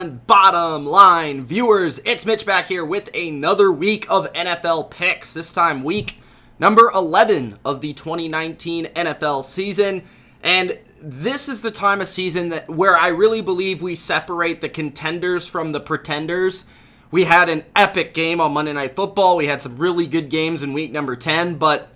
Bottom line viewers, it's Mitch back here with another week of NFL picks. This time week number 11 of the 2019 NFL season. And this is the time of season where I really believe we separate the contenders from the pretenders. We had an epic game on Monday Night Football. We had some really good games in week number 10, but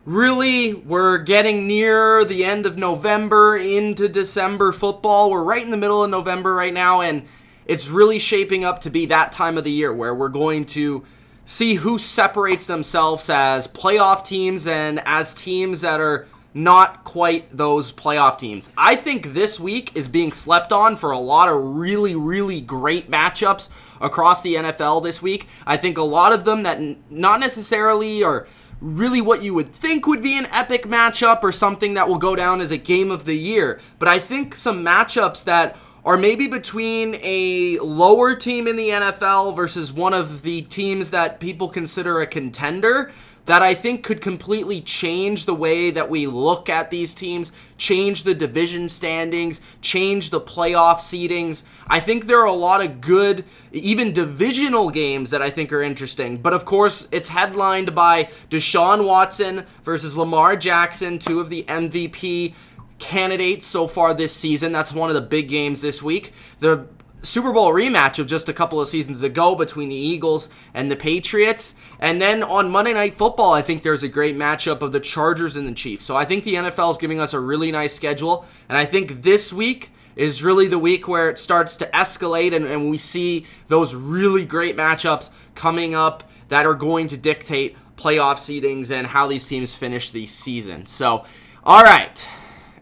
really, we're getting near the end of November into December football. We're right in the middle of November right now, and it's really shaping up to be that time of the year where we're going to see who separates themselves as playoff teams and as teams that are not quite those playoff teams. I think this week is being slept on for a lot of really great matchups across the NFL this week. I think a lot of them that not necessarily are really what you would think would be an epic matchup or something that will go down as a game of the year. But I think some matchups that are maybe between a lower team in the NFL versus one of the teams that people consider a contender that I think could completely change the way that we look at these teams, change the division standings, change the playoff seedings. I think there are a lot of good, even divisional games that I think are interesting. But of course, it's headlined by Deshaun Watson versus Lamar Jackson, two of the MVP candidates so far this season. That's one of the big games this week. The Super Bowl rematch of just a couple of seasons ago between the Eagles and the Patriots. And then on Monday Night Football, I think there's a great matchup of the Chargers and the Chiefs. So I think the NFL is giving us a really nice schedule. And I think this week is really the week where it starts to escalate and we see those really great matchups coming up that are going to dictate playoff seedings and how these teams finish the season. So, all right.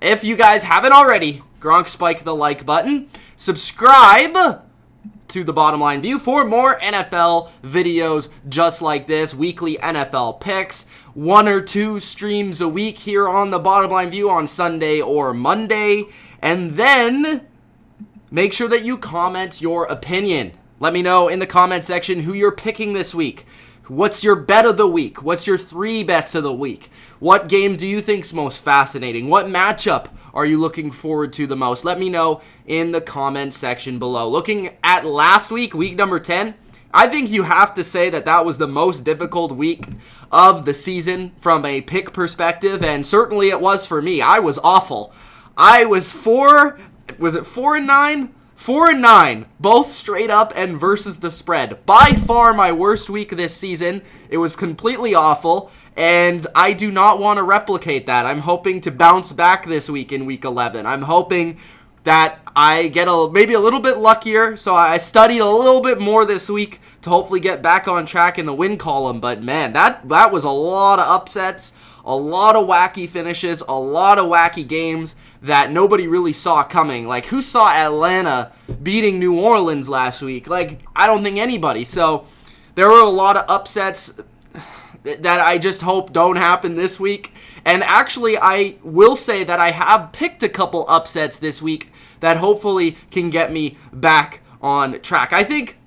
If you guys haven't already, Gronk spike the like button. Subscribe to The Bottom Line View for more NFL videos just like this. Weekly NFL picks. 1 or 2 streams a week here on The Bottom Line View on Sunday or Monday. And then make sure that you comment your opinion. Let me know in the comment section who you're picking this week. What's your bet of the week? What's your 3 bets of the week? What game do you think's most fascinating? What matchup are you looking forward to the most? Let me know in the comment section below. Looking at last week, week number 10, I think you have to say that that was the most difficult week of the season from a pick perspective, and certainly it was for me. I was awful. I was 4-9? 4-9, both straight up and versus the spread. By far my worst week this season. It was completely awful, and I do not want to replicate that. I'm hoping to bounce back this week in week 11. I'm hoping that I get maybe a little bit luckier, so I studied a little bit more this week to hopefully get back on track in the win column. But man, that was a lot of upsets, a lot of wacky finishes, a lot of wacky games that nobody really saw coming. Like, who saw Atlanta beating New Orleans last week? Like, I don't think anybody. So there were a lot of upsets that I just hope don't happen this week. And actually, I will say that I have picked a couple upsets this week that hopefully can get me back on track. I think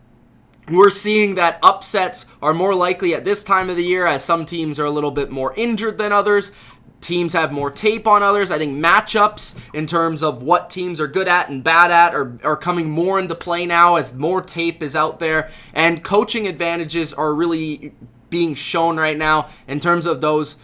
we're seeing that upsets are more likely at this time of the year as some teams are a little bit more injured than others. Teams have more tape on others. I think matchups in terms of what teams are good at and bad at are coming more into play now as more tape is out there. And coaching advantages are really being shown right now in terms of those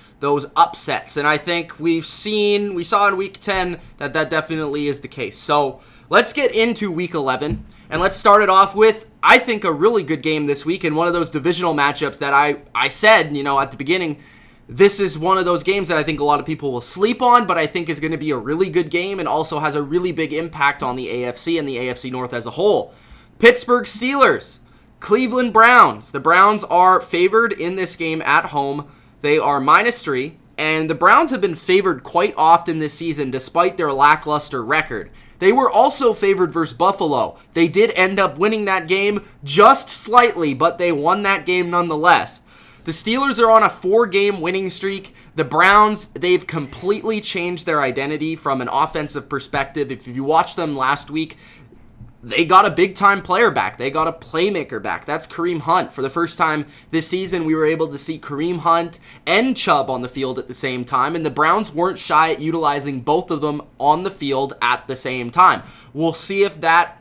upsets. And I think we saw in week 10 that definitely is the case. So let's get into week 11. And let's start it off with, I think, a really good game this week and one of those divisional matchups that I said, at the beginning, this is one of those games that I think a lot of people will sleep on, but I think is going to be a really good game and also has a really big impact on the AFC and the AFC North as a whole. Pittsburgh Steelers, Cleveland Browns. The Browns are favored in this game at home. They are -3, and the Browns have been favored quite often this season despite their lackluster record. They were also favored versus Buffalo. They did end up winning that game just slightly, but they won that game nonetheless. The Steelers are on a 4-game winning streak. The Browns, they've completely changed their identity from an offensive perspective. If you watched them last week, they got a big-time player back. They got a playmaker back. That's Kareem Hunt. For the first time this season, we were able to see Kareem Hunt and Chubb on the field at the same time, and the Browns weren't shy at utilizing both of them on the field at the same time. We'll see if that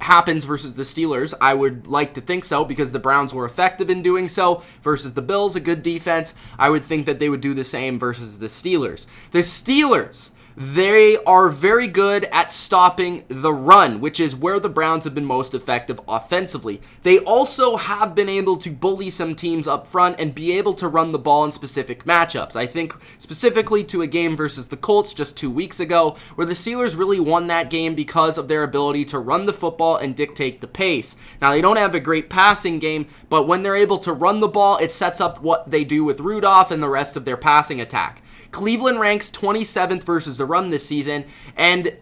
happens versus the Steelers. I would like to think so because the Browns were effective in doing so versus the Bills, a good defense. I would think that they would do the same versus the Steelers. The Steelers, they are very good at stopping the run, which is where the Browns have been most effective offensively. They also have been able to bully some teams up front and be able to run the ball in specific matchups. I think specifically to a game versus the Colts just 2 weeks ago, where the Steelers really won that game because of their ability to run the football and dictate the pace. Now, they don't have a great passing game, but when they're able to run the ball, it sets up what they do with Rudolph and the rest of their passing attack. Cleveland ranks 27th versus the run this season, and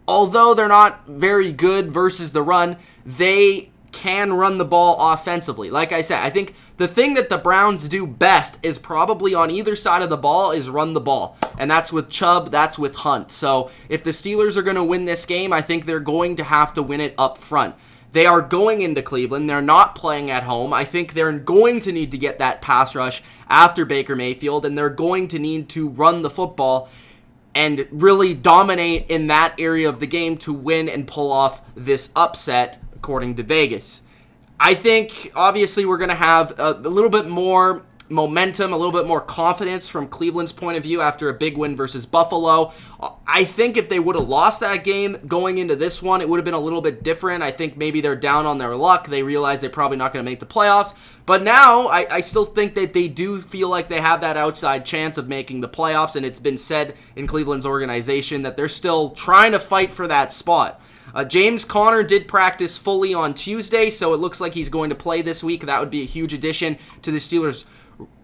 although they're not very good versus the run, they can run the ball offensively. Like I said, I think the thing that the Browns do best is probably on either side of the ball is run the ball, and that's with Chubb, that's with Hunt. So if the Steelers are going to win this game, I think they're going to have to win it up front. They are going into Cleveland. They're not playing at home. I think they're going to need to get that pass rush after Baker Mayfield, and they're going to need to run the football and really dominate in that area of the game to win and pull off this upset, according to Vegas. I think, obviously, we're going to have a little bit more momentum, a little bit more confidence from Cleveland's point of view after a big win versus Buffalo. I think if they would have lost that game going into this one, it would have been a little bit different. I think maybe they're down on their luck. They realize they're probably not going to make the playoffs. But now I still think that they do feel like they have that outside chance of making the playoffs, and it's been said in Cleveland's organization that they're still trying to fight for that spot. James Conner did practice fully on Tuesday, so it looks like he's going to play this week. That would be a huge addition to the Steelers'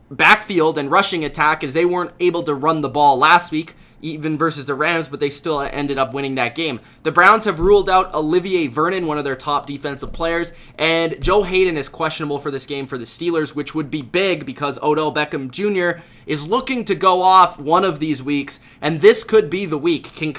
backfield and rushing attack, as they weren't able to run the ball last week, even versus the Rams, but they still ended up winning that game. The Browns have ruled out Olivier Vernon, one of their top defensive players, and Joe Hayden is questionable for this game for the Steelers, which would be big because Odell Beckham Jr. is looking to go off one of these weeks, and this could be the week. Can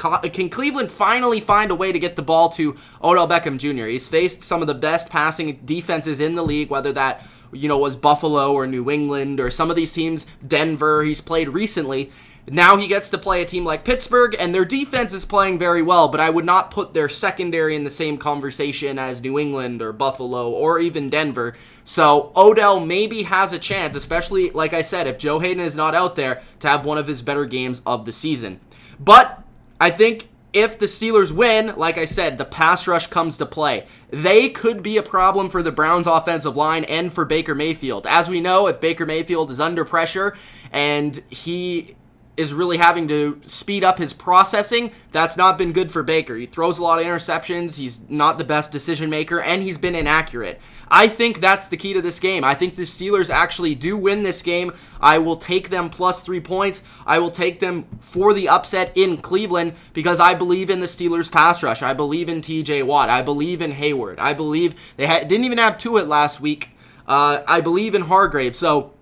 Cleveland finally find a way to get the ball to Odell Beckham Jr.? He's faced some of the best passing defenses in the league, whether that was Buffalo or New England or some of these teams, Denver, he's played recently. Now he gets to play a team like Pittsburgh, and their defense is playing very well, but I would not put their secondary in the same conversation as New England or Buffalo or even Denver. So Odell maybe has a chance, especially, like I said, if Joe Hayden is not out there, to have one of his better games of the season. But I think if the Steelers win, like I said, the pass rush comes to play. They could be a problem for the Browns' offensive line and for Baker Mayfield. As we know, if Baker Mayfield is under pressure and he is really having to speed up his processing, that's not been good for Baker. He throws a lot of interceptions, he's not the best decision maker, and he's been inaccurate. I think that's the key to this game. I think the Steelers actually do win this game. I will take them plus 3 points. I will take them for the upset in Cleveland because I believe in the Steelers pass rush. I believe in TJ Watt. I believe in Hayward. I believe they didn't even have Tuitt last week. I believe in Hargrave. So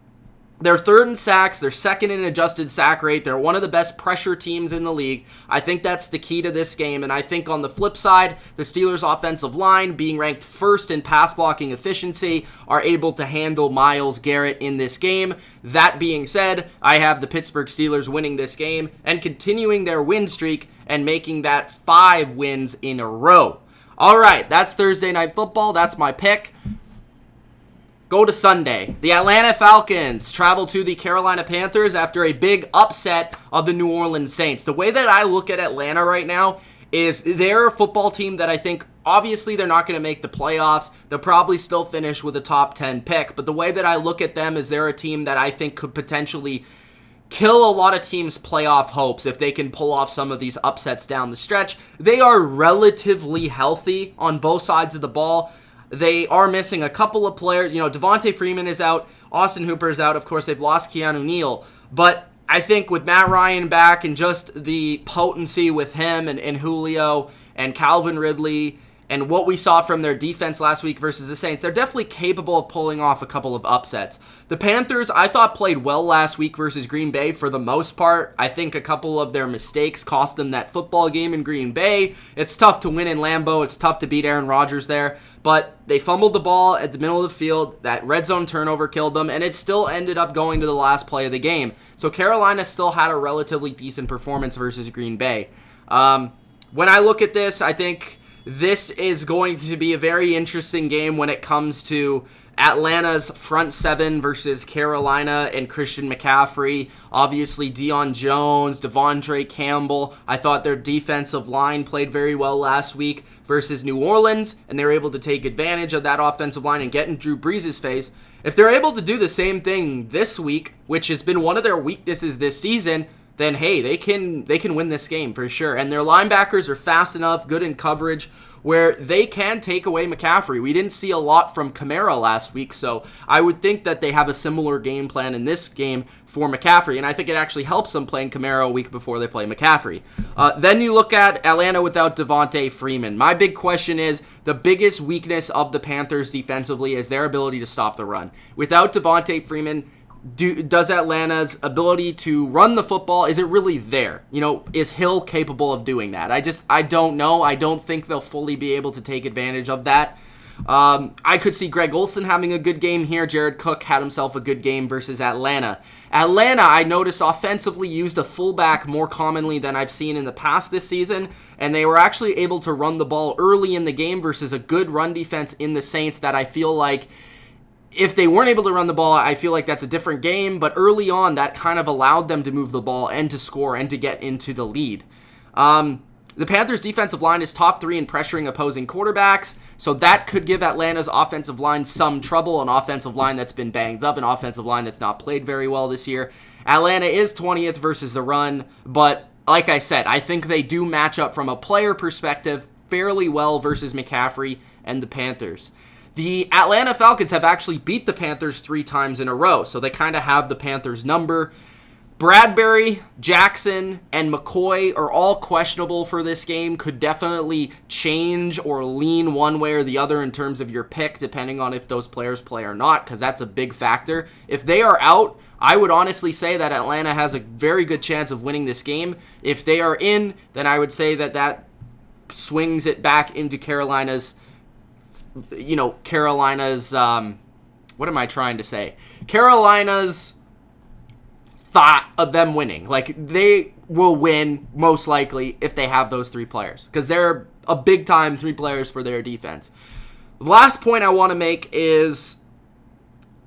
they're third in sacks. They're second in adjusted sack rate. They're one of the best pressure teams in the league. I think that's the key to this game. And I think on the flip side, the Steelers' offensive line, being ranked first in pass blocking efficiency, are able to handle Myles Garrett in this game. That being said, I have the Pittsburgh Steelers winning this game and continuing their win streak and making that 5 wins in a row. All right, that's Thursday Night Football. That's my pick. Go to Sunday. The Atlanta Falcons travel to the Carolina Panthers after a big upset of the New Orleans Saints. The way that I look at Atlanta right now is they're a football team that I think, obviously, they're not going to make the playoffs. They'll probably still finish with a top 10 pick. But the way that I look at them is they're a team that I think could potentially kill a lot of teams' playoff hopes if they can pull off some of these upsets down the stretch. They are relatively healthy on both sides of the ball. They are missing a couple of players. Devontae Freeman is out. Austin Hooper is out. Of course, they've lost Keanu Neal. But I think with Matt Ryan back and just the potency with him and Julio and Calvin Ridley and what we saw from their defense last week versus the Saints, they're definitely capable of pulling off a couple of upsets. The Panthers, I thought, played well last week versus Green Bay for the most part. I think a couple of their mistakes cost them that football game in Green Bay. It's tough to win in Lambeau. It's tough to beat Aaron Rodgers there. But they fumbled the ball at the middle of the field. That red zone turnover killed them, and it still ended up going to the last play of the game. So Carolina still had a relatively decent performance versus Green Bay. When I look at this, I think this is going to be a very interesting game when it comes to Atlanta's front seven versus Carolina and Christian McCaffrey. Obviously, Deion Jones, Devondre Campbell. I thought their defensive line played very well last week versus New Orleans, and they were able to take advantage of that offensive line and get in Drew Brees' face. If they're able to do the same thing this week, which has been one of their weaknesses this season, then hey, they can win this game for sure. And their linebackers are fast enough, good in coverage, where they can take away McCaffrey. We didn't see a lot from Kamara last week, so I would think that they have a similar game plan in this game for McCaffrey, and I think it actually helps them playing Kamara a week before they play McCaffrey. Then you look at Atlanta without Devontae Freeman. My big question is, the biggest weakness of the Panthers defensively is their ability to stop the run. Without Devontae Freeman, does Atlanta's ability to run the football, is it really there? Is Hill capable of doing that? I don't know. I don't think they'll fully be able to take advantage of that. I could see Greg Olsen having a good game here. Jared Cook had himself a good game versus Atlanta. Atlanta, I noticed, offensively used a fullback more commonly than I've seen in the past this season, and they were actually able to run the ball early in the game versus a good run defense in the Saints that I feel like if they weren't able to run the ball, I feel like that's a different game, but early on, that kind of allowed them to move the ball and to score and to get into the lead. The Panthers' defensive line is top 3 in pressuring opposing quarterbacks, so that could give Atlanta's offensive line some trouble, an offensive line that's been banged up, an offensive line that's not played very well this year. Atlanta is 20th versus the run, but like I said, I think they do match up from a player perspective fairly well versus McCaffrey and the Panthers. The Atlanta Falcons have actually beat the Panthers 3 times in a row, so they kind of have the Panthers' number. Bradbury, Jackson, and McCoy are all questionable for this game, could definitely change or lean one way or the other in terms of your pick, depending on if those players play or not, because that's a big factor. If they are out, I would honestly say that Atlanta has a very good chance of winning this game. If they are in, then I would say that swings it back into Carolina's, what am I trying to say? Carolina's thought of them winning. Like, they will win most likely if they have those 3 players, because they're a big time 3 players for their defense. The last point I want to make is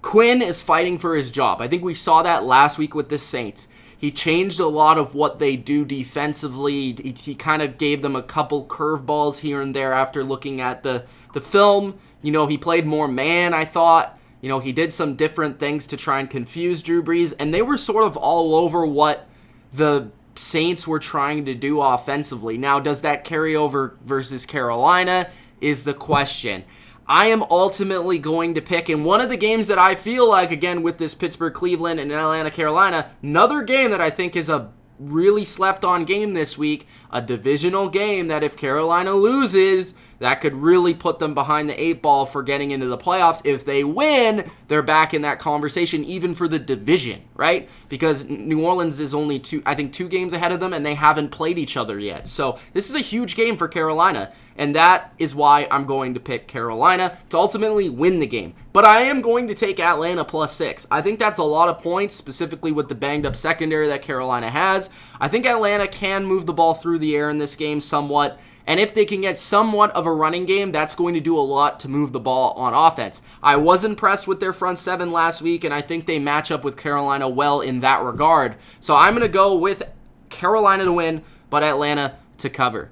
Quinn is fighting for his job. I think we saw that last week with the Saints. He changed a lot of what they do defensively. He kind of gave them a couple curveballs here and there after looking at the film. He played more man, I thought. He did some different things to try and confuse Drew Brees, and they were sort of all over what the Saints were trying to do offensively. Now, does that carry over versus Carolina is the question. I am ultimately going to pick in one of the games that I feel like, again, with this Pittsburgh-Cleveland and Atlanta-Carolina, another game that I think is a really slept-on game this week, a divisional game that if Carolina loses, that could really put them behind the 8 ball for getting into the playoffs. If they win, they're back in that conversation even for the division, right? Because New Orleans is only 2 games ahead of them, and they haven't played each other yet. So this is a huge game for Carolina, and that is why I'm going to pick Carolina to ultimately win the game. But I am going to take Atlanta +6. I think that's a lot of points, specifically with the banged-up secondary that Carolina has. I think Atlanta can move the ball through the air in this game somewhat, and if they can get somewhat of a running game, that's going to do a lot to move the ball on offense. I was impressed with their front 7 last week, and I think they match up with Carolina well in that regard. So I'm going to go with Carolina to win, but Atlanta to cover.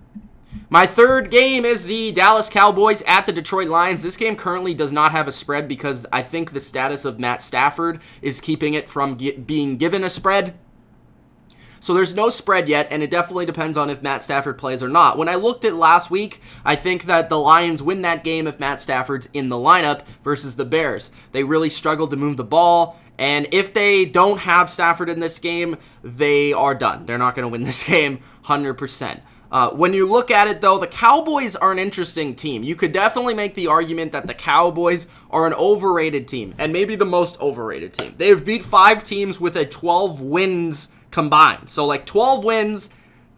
My third game is the Dallas Cowboys at the Detroit Lions. This game currently does not have a spread because I think the status of Matt Stafford is keeping it from being given a spread. So there's no spread yet, and it definitely depends on if Matt Stafford plays or not. When I looked at last week, I think that the Lions win that game if Matt Stafford's in the lineup versus the Bears. They really struggled to move the ball, and if they don't have Stafford in this game, they are done. They're not going to win this game 100%. When you look at it, though, the Cowboys are an interesting team. You could definitely make the argument that the Cowboys are an overrated team, and maybe the most overrated team. They've beat 5 teams with a 12 wins combined. So like 12 wins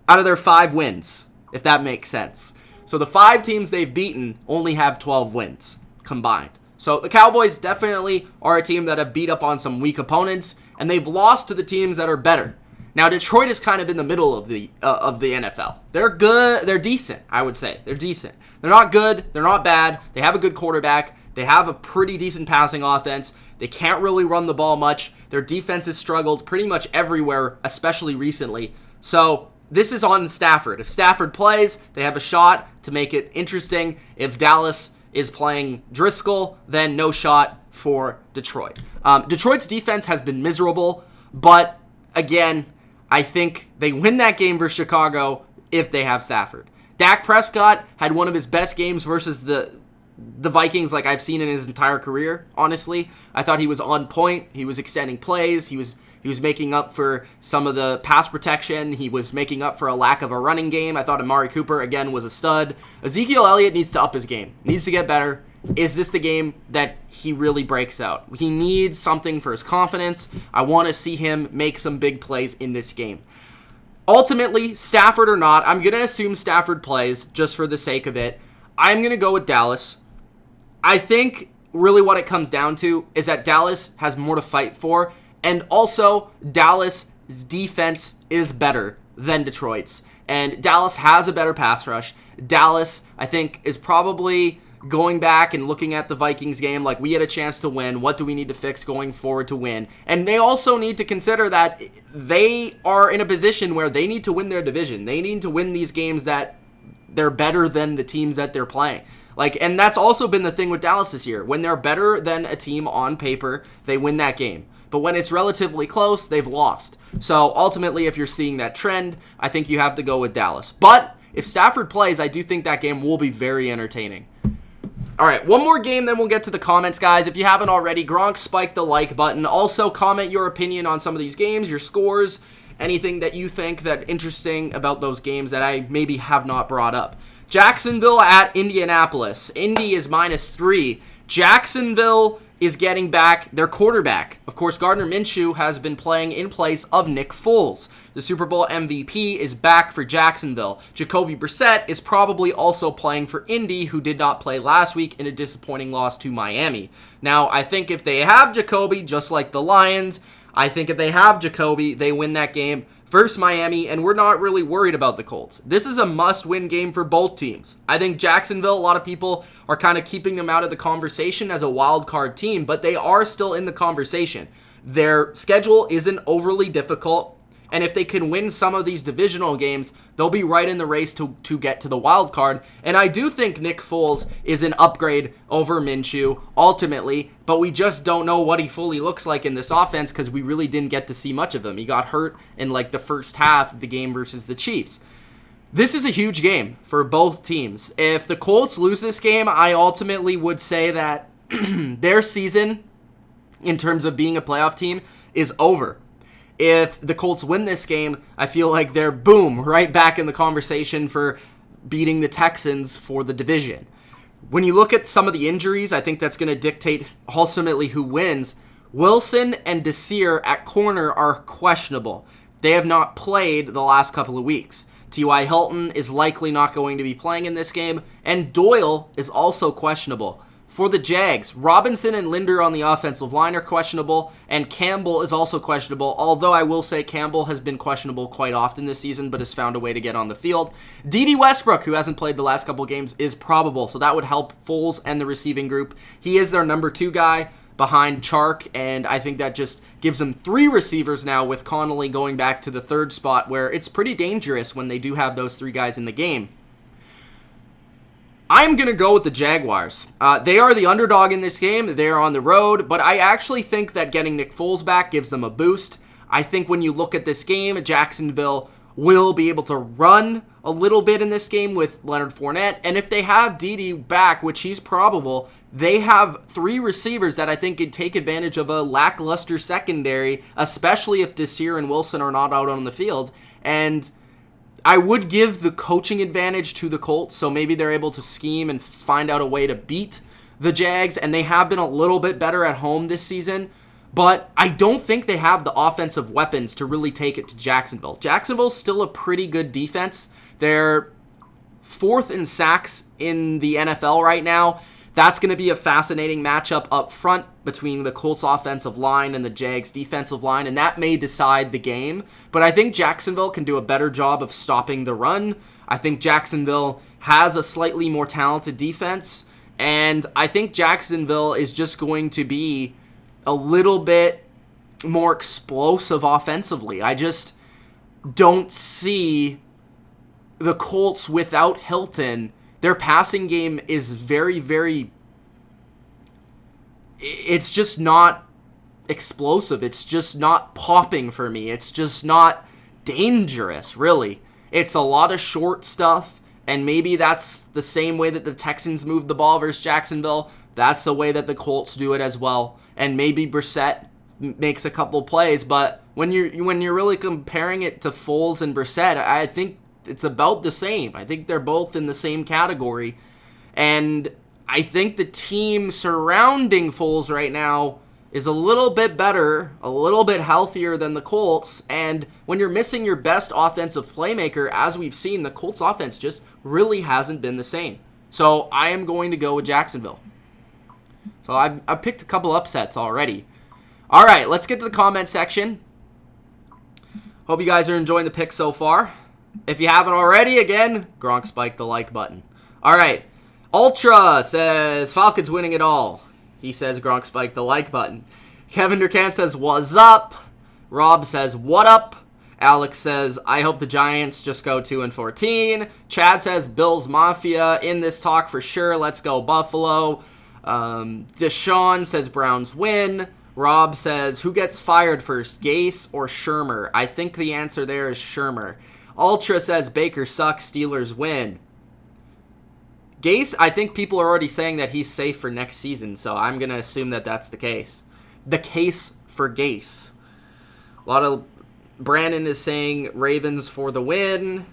out of their 5 wins, if that makes sense. So the 5 teams they've beaten only have 12 wins combined. So the Cowboys definitely are a team that have beat up on some weak opponents, and they've lost to the teams that are better. Now, Detroit is kind of in the middle of the NFL. They're good. They're decent, I would say. They're decent. They're not good. They're not bad. They have a good quarterback. They have a pretty decent passing offense. They can't really run the ball much. Their defense has struggled pretty much everywhere, especially recently. So this is on Stafford. If Stafford plays, they have a shot to make it interesting. If Dallas is playing Driscoll, then no shot for Detroit. Detroit's defense has been miserable, but again, I think they win that game versus Chicago if they have Stafford. Dak Prescott had one of his best games versus the Vikings like I've seen in his entire career, honestly. I thought he was on point. He was extending plays. He was making up for some of the pass protection. He was making up for a lack of a running game. I thought Amari Cooper, again, was a stud. Ezekiel Elliott needs to up his game. Needs to get better. Is this the game that he really breaks out? He needs something for his confidence. I want to see him make some big plays in this game. Ultimately, Stafford or not, I'm going to assume Stafford plays just for the sake of it. I'm going to go with Dallas. I think really what it comes down to is that Dallas has more to fight for, and also Dallas' defense is better than Detroit's. And Dallas has a better pass rush. Dallas, I think, is probably going back and looking at the Vikings game like, we had a chance to win. What do we need to fix going forward to win? And they also need to consider that they are in a position where they need to win their division. They need to win these games that they're better than the teams that they're playing. And that's also been the thing with Dallas this year. When they're better than a team on paper, they win that game. But when it's relatively close, they've lost. So ultimately, if you're seeing that trend, I think you have to go with Dallas. But if Stafford plays, I do think that game will be very entertaining. All right, one more game, then we'll get to the comments, guys. If you haven't already, Gronk, spike the like button. Also, comment your opinion on some of these games, your scores, anything that you think that interesting about those games that I maybe have not brought up. Jacksonville at Indianapolis. Indy is -3. Jacksonville is getting back their quarterback. Of course, Gardner Minshew has been playing in place of Nick Foles. The Super Bowl MVP is back for Jacksonville. Jacoby Brissett is probably also playing for Indy, who did not play last week in a disappointing loss to Miami. Now, I think if they have Jacoby, just like the Lions, I think if they have Jacoby, they win that game versus Miami, and we're not really worried about the Colts. This is a must-win game for both teams. I think Jacksonville, a lot of people are kind of keeping them out of the conversation as a wild card team, but they are still in the conversation. Their schedule isn't overly difficult, and if they can win some of these divisional games, they'll be right in the race to get to the wild card. And I do think Nick Foles is an upgrade over Minshew, ultimately, but we just don't know what he fully looks like in this offense because we really didn't get to see much of him. He got hurt in the first half of the game versus the Chiefs. This is a huge game for both teams. If the Colts lose this game, I ultimately would say that their season, in terms of being a playoff team, is over. If the Colts win this game, I feel like they're, boom, right back in the conversation for beating the Texans for the division. When you look at some of the injuries, I think that's going to dictate ultimately who wins. Wilson and Desir at corner are questionable. They have not played the last couple of weeks. T.Y. Hilton is likely not going to be playing in this game, and Doyle is also questionable. For the Jags, Robinson and Linder on the offensive line are questionable, and Campbell is also questionable, although I will say Campbell has been questionable quite often this season, but has found a way to get on the field. D.D. Westbrook, who hasn't played the last couple games, is probable, so that would help Foles and the receiving group. He is their number 2 guy behind Chark, and I think that just gives them 3 receivers now, with Connolly going back to the 3rd spot, where it's pretty dangerous when they do have those 3 guys in the game. I'm going to go with the Jaguars. They are the underdog in this game. They are on the road, but I actually think that getting Nick Foles back gives them a boost. I think when you look at this game, Jacksonville will be able to run a little bit in this game with Leonard Fournette, and if they have Dede back, which he's probable, they have 3 receivers that I think could take advantage of a lackluster secondary, especially if Desir and Wilson are not out on the field, and I would give the coaching advantage to the Colts, so maybe they're able to scheme and find out a way to beat the Jags, and they have been a little bit better at home this season, but I don't think they have the offensive weapons to really take it to Jacksonville. Jacksonville's still a pretty good defense. They're 4th in sacks in the NFL right now. That's going to be a fascinating matchup up front between the Colts offensive line and the Jags defensive line, and that may decide the game. But I think Jacksonville can do a better job of stopping the run. I think Jacksonville has a slightly more talented defense, and I think Jacksonville is just going to be a little bit more explosive offensively. I just don't see the Colts without Hilton. Their passing game is very, very... It's just not explosive. It's just not popping for me. It's just not dangerous, really. It's a lot of short stuff, and maybe that's the same way that the Texans moved the ball versus Jacksonville. That's the way that the Colts do it as well. And maybe Brissett makes a couple plays, but when you're really comparing it to Foles and Brissett, I think it's about the same. I think they're both in the same category. And I think the team surrounding Foles right now is a little bit better, a little bit healthier than the Colts. And when you're missing your best offensive playmaker, as we've seen, the Colts offense just really hasn't been the same. So I am going to go with Jacksonville. So I picked a couple upsets already. All right, let's get to the comment section. Hope you guys are enjoying the pick so far. If you haven't already, again, Gronk spiked the like button. All right, Ultra says, Falcons winning it all. He says Gronk spiked the like button. Kevin Durkant says, what's up? Rob says, what up? Alex says, I hope the Giants just go 2-14. Chad says, Bills Mafia in this talk for sure. Let's go Buffalo. Deshaun says, Browns win. Rob says, who gets fired first, Gase or Shermer? I think the answer there is Shermer. Ultra says, Baker sucks, Steelers win. Gase, I think people are already saying that he's safe for next season, so I'm going to assume that that's the case. The case for Gase. A lot of... Brandon is saying Ravens for the win.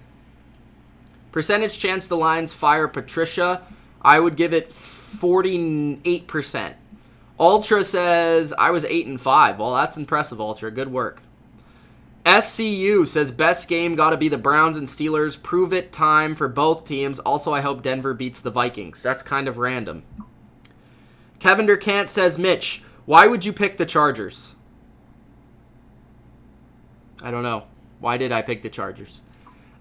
Percentage chance the Lions fire Patricia. I would give it 48%. Ultra says, I was 8-5. Well, that's impressive, Ultra. Good work. SCU says, best game got to be the Browns and Steelers. Prove it time for both teams. Also, I hope Denver beats the Vikings. That's kind of random. Kevin Durkant says, Mitch, why would you pick the Chargers? I don't know. Why did I pick the Chargers?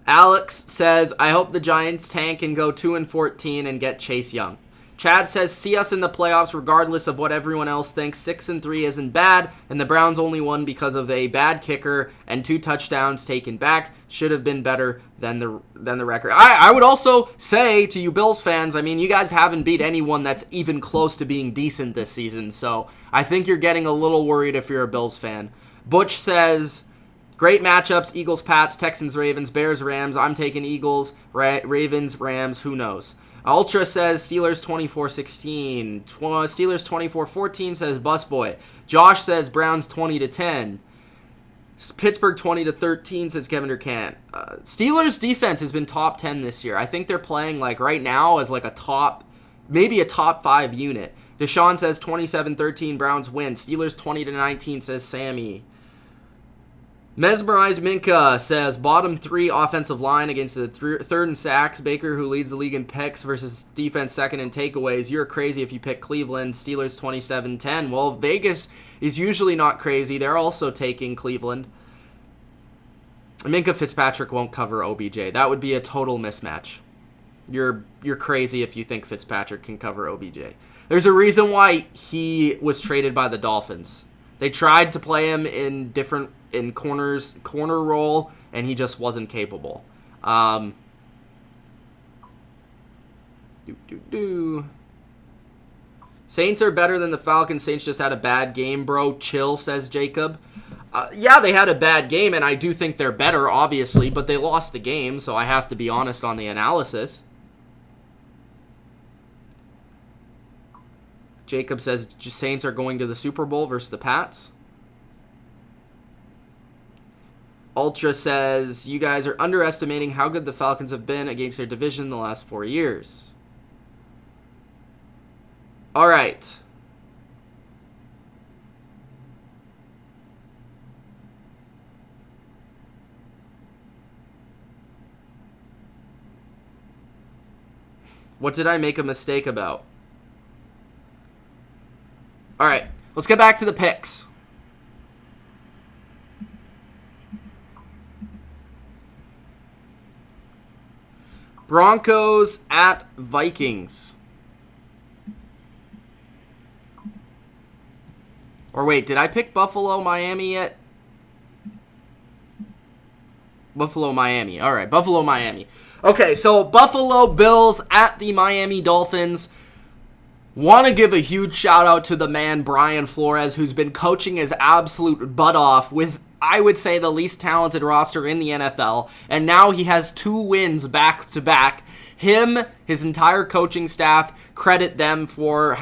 Alex says, I hope the Giants tank and go 2-14 and get Chase Young. Chad says, see us in the playoffs regardless of what everyone else thinks. 6-3 isn't bad, and the Browns only won because of a bad kicker and 2 touchdowns taken back. Should have been better than the record. I would also say to you Bills fans, I mean, you guys haven't beat anyone that's even close to being decent this season, so I think you're getting a little worried if you're a Bills fan. Butch says, great matchups, Eagles, Pats, Texans, Ravens, Bears, Rams. I'm taking Eagles, Ravens, Rams, who knows. Ultra says Steelers 24-16. Steelers 24-14 says Busboy. Josh says Browns 20-10. Pittsburgh 20-13 says Kevin Durkant. Steelers defense has been top 10 this year. I think they're playing like right now as like a top, maybe a top 5 unit. Deshaun says 27-13 Browns win. Steelers 20-19 says Sammy. Mesmerized Minka says, bottom 3 offensive line against the third in sacks. Baker, who leads the league in picks, versus defense second in takeaways. You're crazy if you pick Cleveland. Steelers 27-10. Well, Vegas is usually not crazy. They're also taking Cleveland. Minka Fitzpatrick won't cover OBJ. That would be a total mismatch. You're crazy if you think Fitzpatrick can cover OBJ. There's a reason why he was traded by the Dolphins. They tried to play him in corner role, and he just wasn't capable. Saints are better than the Falcons. Saints just had a bad game, bro. Chill, says Jacob. Yeah, they had a bad game, and I do think they're better, obviously, but they lost the game, so I have to be honest on the analysis. Jacob says Saints are going to the Super Bowl versus the Pats. Ultra says, you guys are underestimating how good the Falcons have been against their division in the last 4 years. All right. What did I make a mistake about? All right, let's get back to the picks. Broncos at Vikings. Or wait, did I pick Buffalo, Miami yet? Buffalo, Miami. All right, Buffalo, Miami. Okay, so Buffalo Bills at the Miami Dolphins. Want to give a huge shout out to the man, Brian Flores, who's been coaching his absolute butt off with, I would say, the least talented roster in the NFL. And now he has 2 wins back to back. Him, his entire coaching staff, credit them for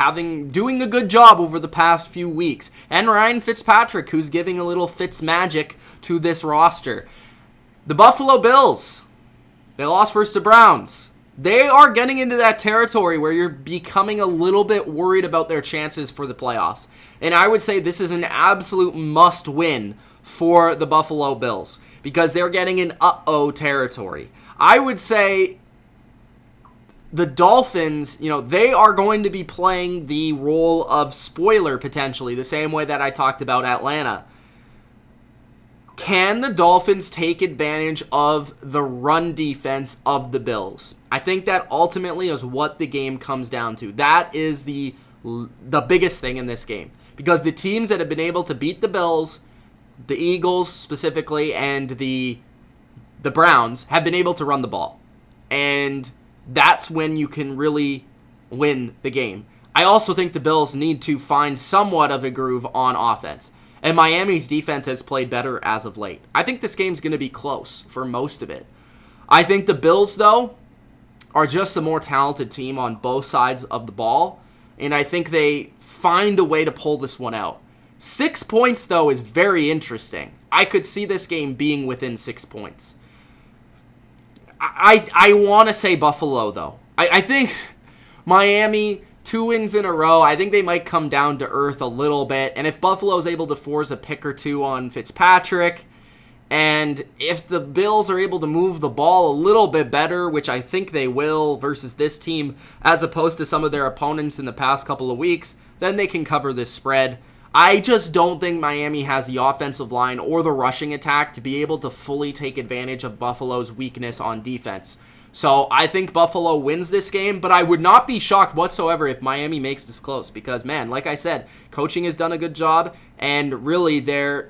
doing a good job over the past few weeks. And Ryan Fitzpatrick, who's giving a little Fitz magic to this roster. The Buffalo Bills, they lost versus the Browns. They are getting into that territory where you're becoming a little bit worried about their chances for the playoffs. And I would say this is an absolute must-win for the Buffalo Bills because they're getting in uh-oh territory. I would say the Dolphins, they are going to be playing the role of spoiler potentially, the same way that I talked about Atlanta. Can the Dolphins take advantage of the run defense of the Bills? I think that ultimately is what the game comes down to. That is the biggest thing in this game. Because the teams that have been able to beat the Bills, the Eagles specifically, and the Browns have been able to run the ball. And that's when you can really win the game. I also think the Bills need to find somewhat of a groove on offense. And Miami's defense has played better as of late. I think this game's going to be close for most of it. I think the Bills, though, are just the more talented team on both sides of the ball. And I think they find a way to pull this one out. 6 points, though, is very interesting. I could see this game being within 6 points. I want to say Buffalo, though. I think Miami, 2 wins in a row, I think they might come down to earth a little bit. And if Buffalo's able to force a pick or 2 on Fitzpatrick, and if the Bills are able to move the ball a little bit better, which I think they will versus this team, as opposed to some of their opponents in the past couple of weeks, then they can cover this spread. I just don't think Miami has the offensive line or the rushing attack to be able to fully take advantage of Buffalo's weakness on defense. So I think Buffalo wins this game, but I would not be shocked whatsoever if Miami makes this close because, man, like I said, coaching has done a good job, and really their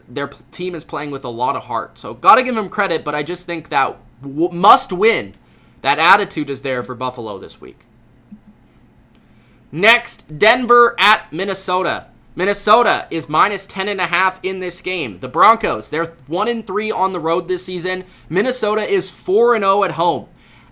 team is playing with a lot of heart. So got to give them credit, but I just think that must win. That attitude is there for Buffalo this week. Next, Denver at Minnesota. Minnesota is minus 10.5 in this game. The Broncos, they're 1-3 on the road this season. Minnesota is 4-0 at home.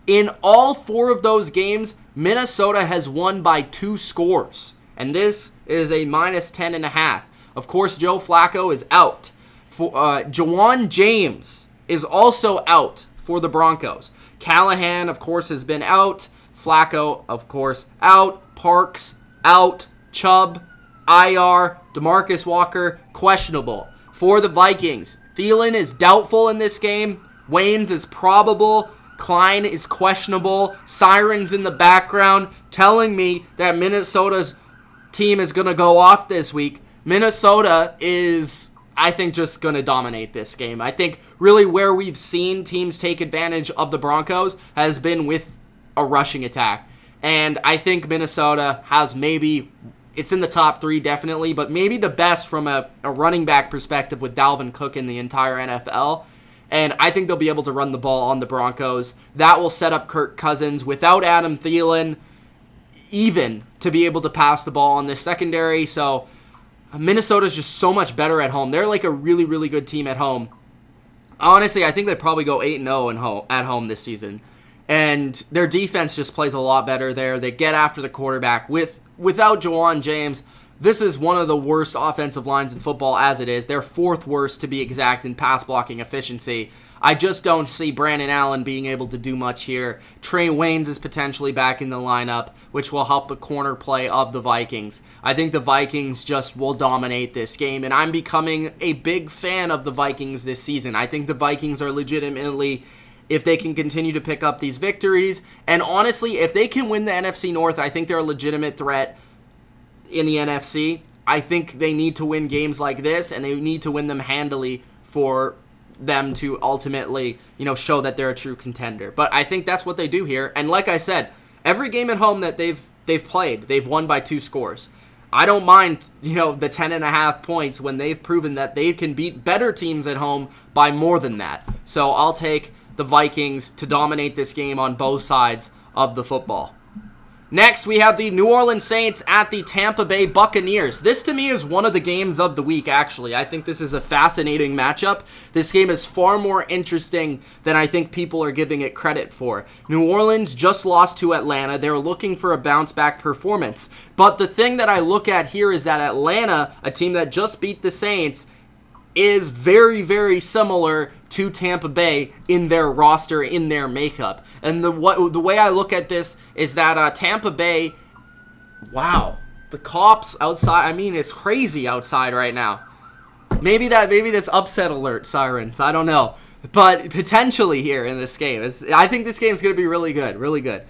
In all 4 of those games, Minnesota has won by 2 scores. And this is a minus 10.5. Of course, Joe Flacco is out. Jawan James is also out for the Broncos. Callahan, of course, has been out. Flacco, of course, out. Parks, out. Chubb, IR. DeMarcus Walker, questionable. For the Vikings, Thielen is doubtful in this game. Waynes is probable. Klein is questionable. Sirens in the background telling me that Minnesota's team is going to go off this week. Minnesota is, I think, just going to dominate this game. I think really where we've seen teams take advantage of the Broncos has been with a rushing attack. And I think Minnesota has maybe, it's in the top 3 definitely, but maybe the best from a running back perspective with Dalvin Cook in the entire NFL. And I think they'll be able to run the ball on the Broncos. That will set up Kirk Cousins without Adam Thielen even to be able to pass the ball on this secondary. So Minnesota's just so much better at home. They're like a really, really good team at home. Honestly, I think they probably go 8-0 at home this season. And their defense just plays a lot better there. They get after the quarterback. Without Jawan James, this is one of the worst offensive lines in football as it is. They're 4th worst to be exact in pass blocking efficiency. I just don't see Brandon Allen being able to do much here. Trey Waynes is potentially back in the lineup, which will help the corner play of the Vikings. I think the Vikings just will dominate this game, and I'm becoming a big fan of the Vikings this season. I think the Vikings are legitimately, if they can continue to pick up these victories, and honestly, if they can win the NFC North, I think they're a legitimate threat in the NFC. I think they need to win games like this, and they need to win them handily for them to ultimately, show that they're a true contender. But I think that's what they do here. And like I said, every game at home that they've played, they've won by 2 scores. I don't mind, the 10.5 points when they've proven that they can beat better teams at home by more than that. So I'll take the Vikings to dominate this game on both sides of the football. Next, we have the New Orleans Saints at the Tampa Bay Buccaneers. This, to me, is one of the games of the week, actually. I think this is a fascinating matchup. This game is far more interesting than I think people are giving it credit for. New Orleans just lost to Atlanta. They're looking for a bounce-back performance. But the thing that I look at here is that Atlanta, a team that just beat the Saints, is very, very similar to Tampa Bay in their roster, in their makeup. And the way I look at this is that Tampa Bay, wow, the cops outside, it's crazy outside right now. Maybe that's upset alert sirens, I don't know. But potentially here in this game, I think this game is going to be really good, really good.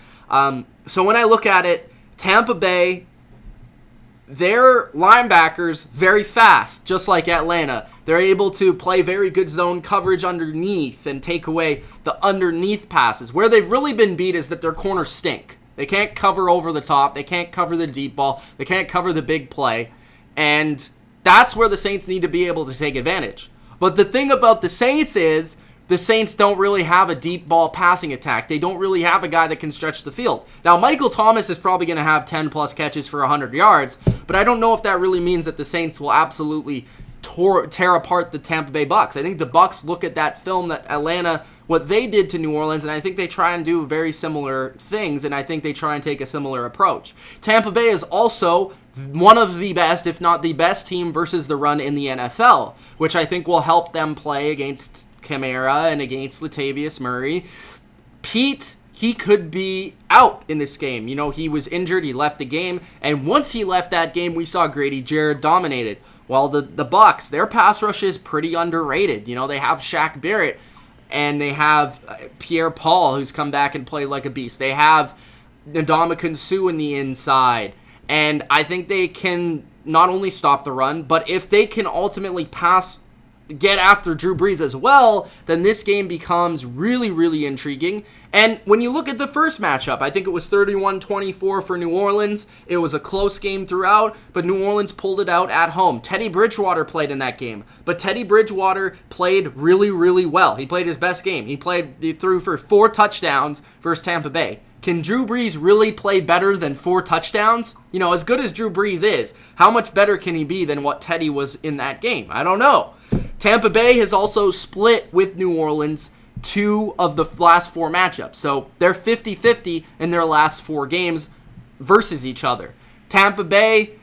So when I look at it, Tampa Bay, their linebackers very fast, just like Atlanta. They're able to play very good zone coverage underneath and take away the underneath passes. Where they've really been beat is that their corners stink. They can't cover over the top. They can't cover the deep ball. They can't cover the big play. And that's where the Saints need to be able to take advantage. But the thing about the Saints is the Saints don't really have a deep ball passing attack. They don't really have a guy that can stretch the field. Now, Michael Thomas is probably going to have 10-plus catches for 100 yards, but I don't know if that really means that the Saints will absolutely tear apart the Tampa Bay Bucs. I think the Bucs look at that film that Atlanta, what they did to New Orleans, and I think they try and do very similar things, and I think they try and take a similar approach. Tampa Bay is also one of the best, if not the best team versus the run in the NFL, which I think will help them play against Kamara and against Latavius Murray. Pete, he could be out in this game. He was injured, he left the game, and once he left that game, we saw Grady Jarrett dominated. While the Bucs, their pass rush is pretty underrated. They have Shaq Barrett, and they have Pierre Paul, who's come back and played like a beast. They have Ndamukong Suh in the inside, and I think they can not only stop the run, but if they can ultimately get after Drew Brees as well, then this game becomes really, really intriguing. And when you look at the first matchup, I think it was 31-24 for New Orleans. It was a close game throughout, but New Orleans pulled it out at home. Teddy Bridgewater played in that game, but Teddy Bridgewater played really, really well. He played his best game. He threw for 4 touchdowns versus Tampa Bay. Can Drew Brees really play better than 4 touchdowns? As good as Drew Brees is, how much better can he be than what Teddy was in that game? I don't know. Tampa Bay has also split with New Orleans 2 of the last 4 matchups. So they're 50-50 in their last 4 games versus each other. Tampa Bay,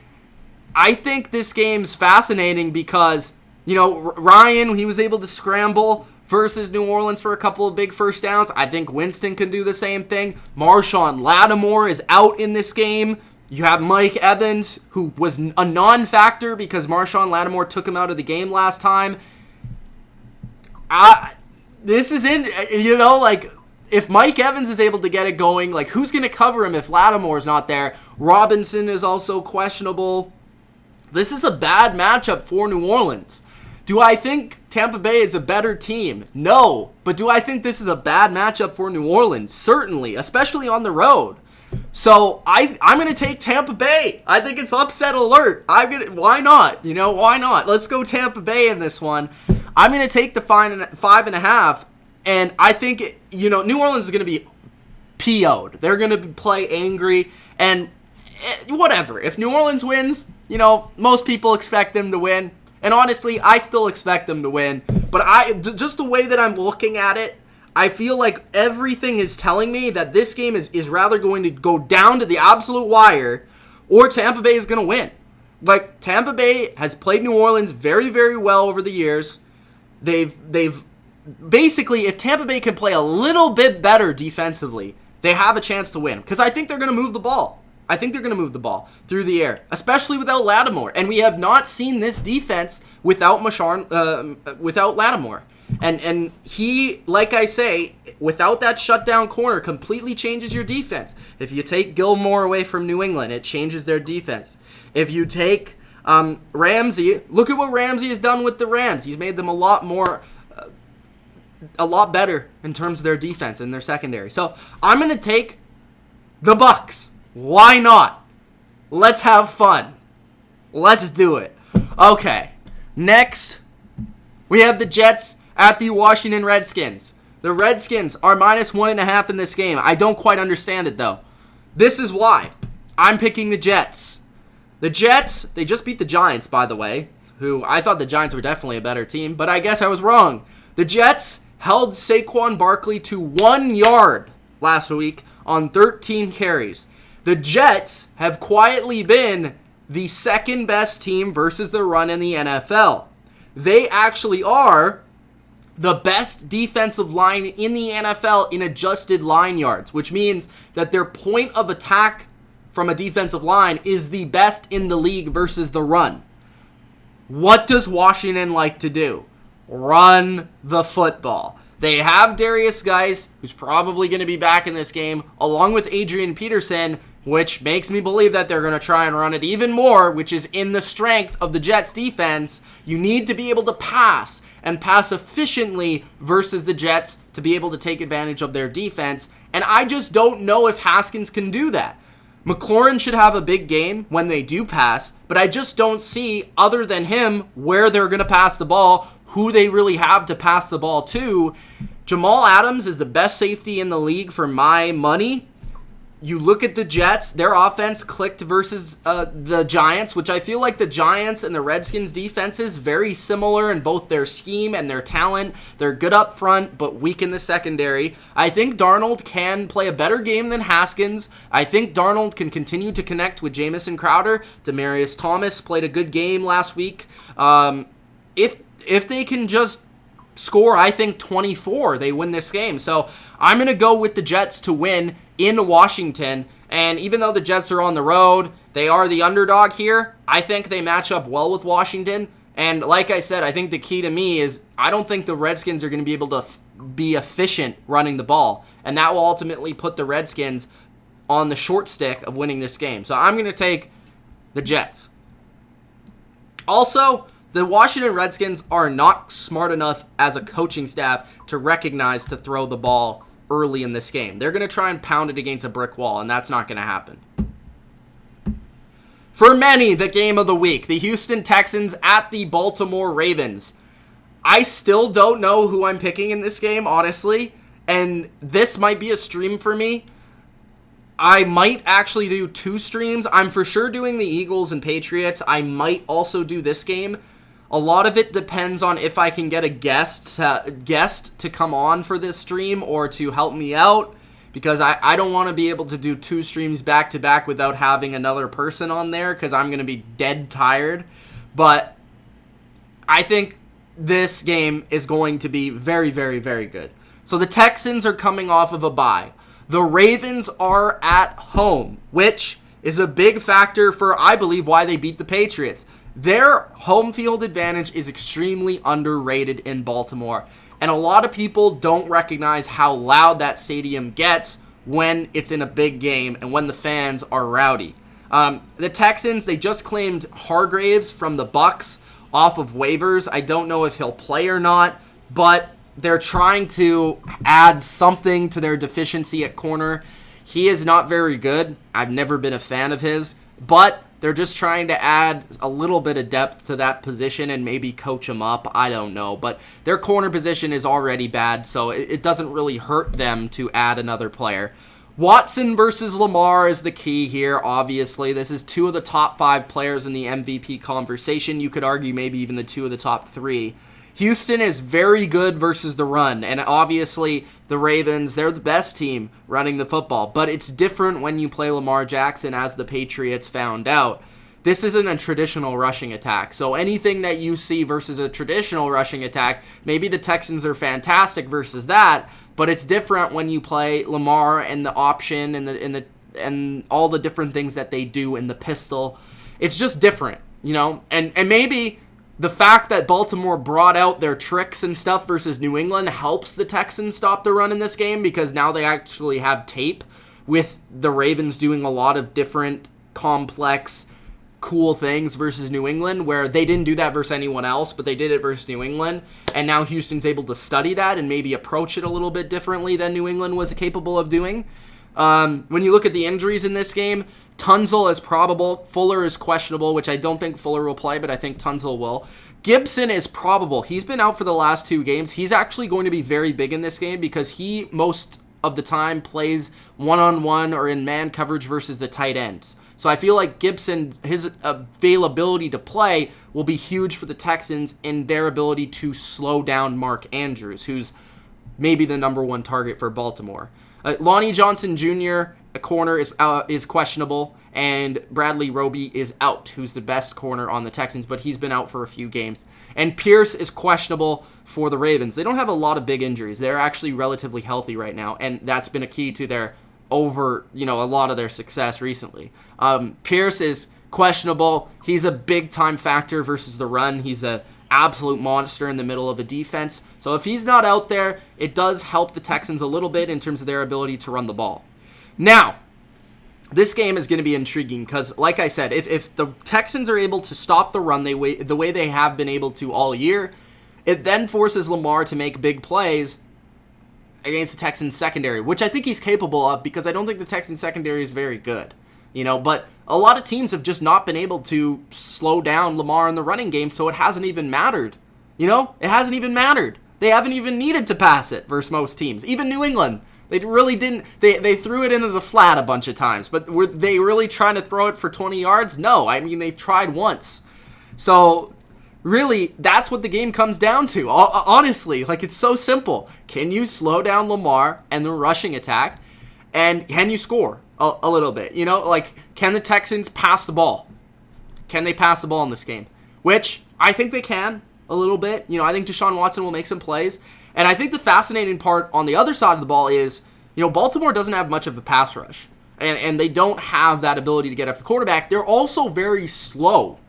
I think this game's fascinating because, Ryan, he was able to scramble versus New Orleans for a couple of big first downs. I think Winston can do the same thing. Marshawn Lattimore is out in this game. You have Mike Evans, who was a non-factor because Marshawn Lattimore took him out of the game last time. This is if Mike Evans is able to get it going, who's going to cover him if Lattimore's not there? Robinson is also questionable. This is a bad matchup for New Orleans. Do I think Tampa Bay is a better team? No. But do I think this is a bad matchup for New Orleans? Certainly, especially on the road. So I'm going to take Tampa Bay. I think it's upset alert. Why not? Why not? Let's go Tampa Bay in this one. I'm going to take the 5.5, and I think, New Orleans is going to be PO'd. They're going to play angry, and whatever. If New Orleans wins, most people expect them to win, and honestly, I still expect them to win, but just the way that I'm looking at it, I feel like everything is telling me that this game is rather going to go down to the absolute wire, or Tampa Bay is going to win. Tampa Bay has played New Orleans very, very well over the years. They've basically, if Tampa Bay can play a little bit better defensively, they have a chance to win. Because I think they're going to move the ball. I think they're going to move the ball through the air, especially without Lattimore. And we have not seen this defense without Lattimore. And he, like I say, without that shutdown corner, completely changes your defense. If you take Gilmore away from New England, it changes their defense. If you take Ramsey, look at what Ramsey has done with the Rams. He's made them a lot better in terms of their defense and their secondary. So I'm going to take the Bucs. Why not? Let's have fun. Let's do it. Okay, next we have the Jets at the Washington Redskins. The Redskins are -1.5 in this game. I don't quite understand it, though. This is why I'm picking the Jets. The Jets, they just beat the Giants, by the way, who I thought the Giants were definitely a better team, but I guess I was wrong. The Jets held Saquon Barkley to 1 yard last week on 13 carries. The Jets have quietly been the second best team versus the run in the NFL. They actually are the best defensive line in the NFL in adjusted line yards, which means that their point of attack from a defensive line is the best in the league versus the run. What does Washington like to do? Run the football. They have Darius Geis, who's probably going to be back in this game, along with Adrian Peterson, which makes me believe that they're going to try and run it even more, which is in the strength of the Jets defense. You need to be able to pass, and pass efficiently versus the Jets to be able to take advantage of their defense, and I just don't know if Haskins can do that. McLaurin should have a big game when they do pass, but I just don't see, other than him, where they're going to pass the ball, who they really have to pass the ball to. Jamal Adams is the best safety in the league for my money. You look at the Jets, their offense clicked versus the Giants, which I feel like the Giants and the Redskins defenses very similar in both their scheme and their talent. They're good up front, but weak in the secondary. I think Darnold can play a better game than Haskins. I think Darnold can continue to connect with Jamison Crowder. Demaryius Thomas played a good game last week. If they can just score, I think 24, they win this game. So I'm going to go with the Jets to win in Washington, and even though the Jets are on the road, they are the underdog here. I think they match up well with Washington, and like I said, I think the key to me is I don't think the Redskins are going to be able to be efficient running the ball, and that will ultimately put the Redskins on the short stick of winning this game. So I'm going to take the Jets. Also, the Washington Redskins are not smart enough as a coaching staff to recognize to throw the ball early in this game. They're going to try and pound it against a brick wall, and that's not going to happen. For many, the game of the week, the Houston Texans at the Baltimore Ravens. I still don't know who I'm picking in this game, honestly, and this might be a stream for me. I might actually do 2 streams. I'm for sure doing the Eagles and Patriots. I might also do this game. A lot of it depends on if I can get a guest to come on for this stream or to help me out, because I don't want to be able to do 2 streams back to back without having another person on there, because I'm going to be dead tired. But I think this game is going to be very, very, very good. So the Texans are coming off of a bye. The Ravens are at home, which is a big factor for, I believe, why they beat the Patriots. Their home field advantage is extremely underrated in Baltimore, and a lot of people don't recognize how loud that stadium gets when it's in a big game and when the fans are rowdy. The Texans, they just claimed Hargraves from the Bucs off of waivers. I don't know if he'll play or not, but they're trying to add something to their deficiency at corner. He is not very good. I've never been a fan of his, but they're just trying to add a little bit of depth to that position and maybe coach him up. I don't know. But their corner position is already bad, so it doesn't really hurt them to add another player. Watson versus Lamar is the key here, obviously. This is 2 of the top 5 players in the MVP conversation. You could argue maybe even the 2 of the top 3. Houston is very good versus the run, and obviously the Ravens, they're the best team running the football, but it's different when you play Lamar Jackson, as the Patriots found out. This isn't a traditional rushing attack, so anything that you see versus a traditional rushing attack, maybe the Texans are fantastic versus that, but it's different when you play Lamar and the option and all the different things that they do in the pistol. It's just different, you know, and maybe the fact that Baltimore brought out their tricks and stuff versus New England helps the Texans stop the run in this game, because now they actually have tape with the Ravens doing a lot of different complex cool things versus New England, where they didn't do that versus anyone else, but they did it versus New England, and now Houston's able to study that and maybe approach it a little bit differently than New England was capable of doing. When you look at the injuries in this game, Tunzel is probable, Fuller is questionable, which I don't think Fuller will play, but I think Tunzel will. Gibson is probable. He's been out for the last 2 games. He's actually going to be very big in this game because he most of the time plays one-on-one or in man coverage versus the tight ends. So I feel like Gibson, his availability to play will be huge for the Texans in their ability to slow down Mark Andrews, who's maybe the number 1 target for Baltimore. Lonnie Johnson Jr., a corner, is questionable, and Bradley Roby is out, who's the best corner on the Texans, but he's been out for a few games. And Pierce is questionable for the Ravens. They don't have a lot of big injuries. They're actually relatively healthy right now, and that's been a key to their a lot of their success recently. Pierce is questionable. He's a big-time factor versus the run. He's a absolute monster in the middle of the defense. So if he's not out there, it does help the Texans a little bit in terms of their ability to run the ball. Now, this game is going to be intriguing because, like I said, if the Texans are able to stop the run the way they have been able to all year, it then forces Lamar to make big plays against the Texans secondary, which I think he's capable of because I don't think the Texans secondary is very good. But a lot of teams have just not been able to slow down Lamar in the running game, so it hasn't even mattered. It hasn't even mattered. They haven't even needed to pass it versus most teams. Even New England, they really didn't. They threw it into the flat a bunch of times, but were they really trying to throw it for 20 yards? No, I mean, they tried once. So really, that's what the game comes down to. Honestly, it's so simple. Can you slow down Lamar and the rushing attack, and can you score a little bit? Can the Texans pass the ball? Can they pass the ball in this game? Which I think they can a little bit. I think Deshaun Watson will make some plays. And I think the fascinating part on the other side of the ball is, Baltimore doesn't have much of a pass rush. And they don't have that ability to get after the quarterback. They're also very slow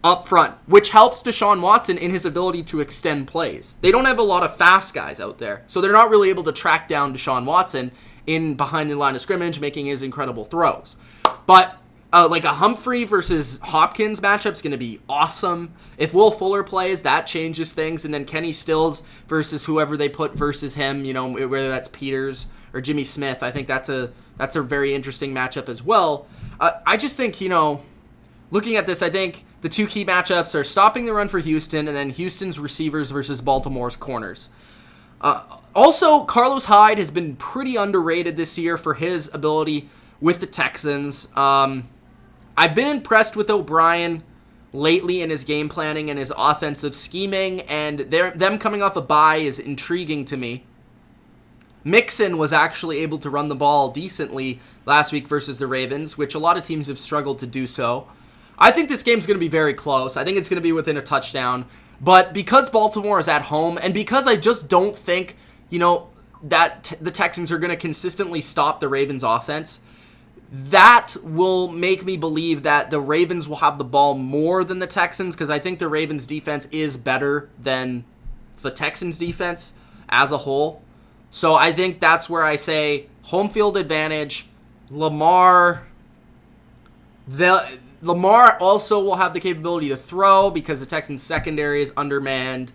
up front, which helps Deshaun Watson in his ability to extend plays. They don't have a lot of fast guys out there, so they're not really able to track down Deshaun Watson in behind the line of scrimmage, making his incredible throws. But a Humphrey versus Hopkins matchup is going to be awesome. If Will Fuller plays, that changes things. And then Kenny Stills versus whoever they put versus him, whether that's Peters or Jimmy Smith, I think that's a very interesting matchup as well. I just think, looking at this, I think the 2 key matchups are stopping the run for Houston and then Houston's receivers versus Baltimore's corners. Also, Carlos Hyde has been pretty underrated this year for his ability with the Texans. I've been impressed with O'Brien lately in his game planning and his offensive scheming, and them coming off a bye is intriguing to me. Mixon was actually able to run the ball decently last week versus the Ravens, which a lot of teams have struggled to do so. I think this game's going to be very close. I think it's going to be within a touchdown. But because Baltimore is at home, and because I just don't think, that the Texans are going to consistently stop the Ravens' offense, that will make me believe that the Ravens will have the ball more than the Texans, because I think the Ravens' defense is better than the Texans' defense as a whole. So I think that's where I say home field advantage. Lamar also will have the capability to throw because the Texans' secondary is undermanned.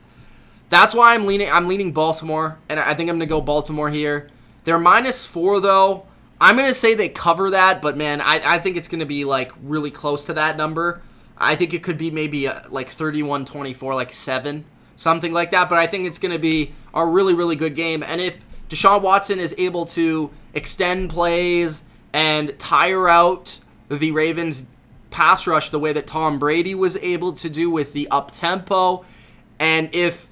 That's why I'm leaning Baltimore, and I think I'm going to go Baltimore here. They're -4, though. I'm going to say they cover that, but, man, I think it's going to be, really close to that number. I think it could be maybe, 31-24, 7, something like that. But I think it's going to be a really, really good game. And if Deshaun Watson is able to extend plays and tire out the Ravens' pass rush the way that Tom Brady was able to do with the up-tempo, and if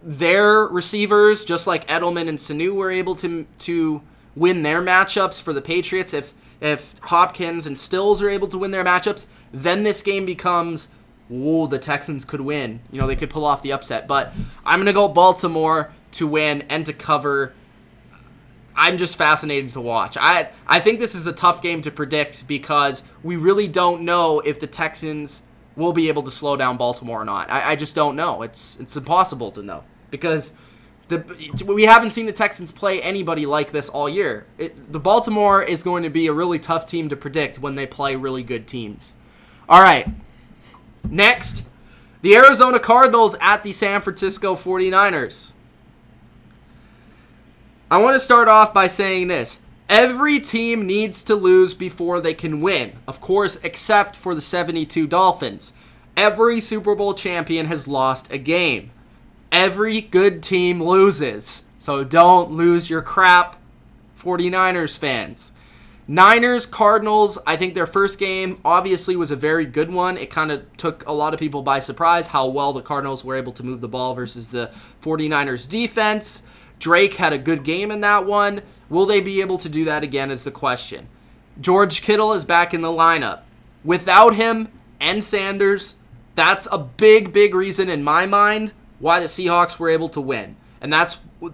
their receivers, just like Edelman and Sanu, were able to win their matchups for the Patriots, if Hopkins and Stills are able to win their matchups, then this game becomes, the Texans could win. They could pull off the upset. But I'm going to go Baltimore to win and to cover. I'm just fascinated to watch. I think this is a tough game to predict because we really don't know if the Texans will be able to slow down Baltimore or not. I just don't know. It's impossible to know because we haven't seen the Texans play anybody like this all year. The Baltimore is going to be a really tough team to predict when they play really good teams. All right. Next, the Arizona Cardinals at the San Francisco 49ers. I want to start off by saying this. Every team needs to lose before they can win. Of course, except for the 72 Dolphins. Every Super Bowl champion has lost a game. Every good team loses. So don't lose your crap, 49ers fans. Niners, Cardinals, I think their first game obviously was a very good one. It kind of took a lot of people by surprise how well the Cardinals were able to move the ball versus the 49ers defense. Drake had a good game in that one. Will they be able to do that again is the question. George Kittle is back in the lineup. Without him and Sanders, that's a big, big reason in my mind why the Seahawks were able to win. And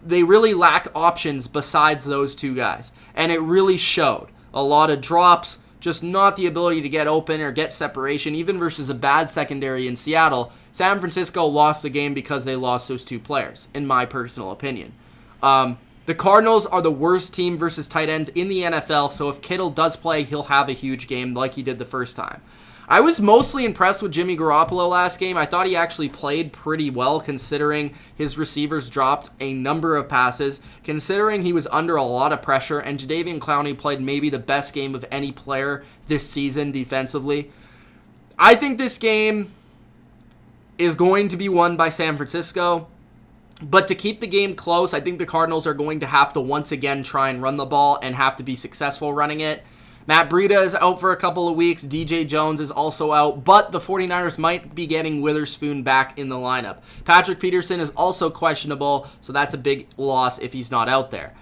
they really lack options besides those two guys. And it really showed. A lot of drops, just not the ability to get open or get separation, even versus a bad secondary in Seattle. San Francisco lost the game because they lost those two players, in my personal opinion. The Cardinals are the worst team versus tight ends in the NFL, so if Kittle does play, he'll have a huge game like he did the first time. I was mostly impressed with Jimmy Garoppolo last game. I thought he actually played pretty well considering his receivers dropped a number of passes, considering he was under a lot of pressure, and Jadeveon Clowney played maybe the best game of any player this season defensively. I think this game is going to be won by San Francisco, but to keep the game close, I think the Cardinals are going to have to once again try and run the ball and have to be successful running it. Matt Breida is out for a couple of weeks. DJ Jones is also out, but the 49ers might be getting Witherspoon back in the lineup. Patrick Peterson is also questionable, so that's a big loss if he's not out there.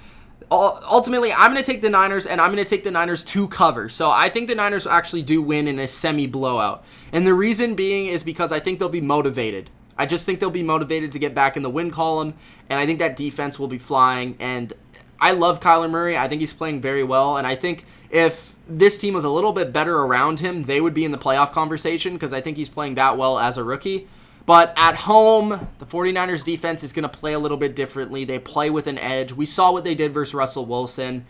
Ultimately, I'm going to take the Niners, and I'm going to take the Niners to cover. So I think the Niners actually do win in a semi-blowout. And the reason being is because I think they'll be motivated. I just think they'll be motivated to get back in the win column, and I think that defense will be flying. And I love Kyler Murray. I think he's playing very well, and I think if this team was a little bit better around him, they would be in the playoff conversation because I think he's playing that well as a rookie. But at home, the 49ers defense is going to play a little bit differently. They play with an edge. We saw what they did versus Russell Wilson.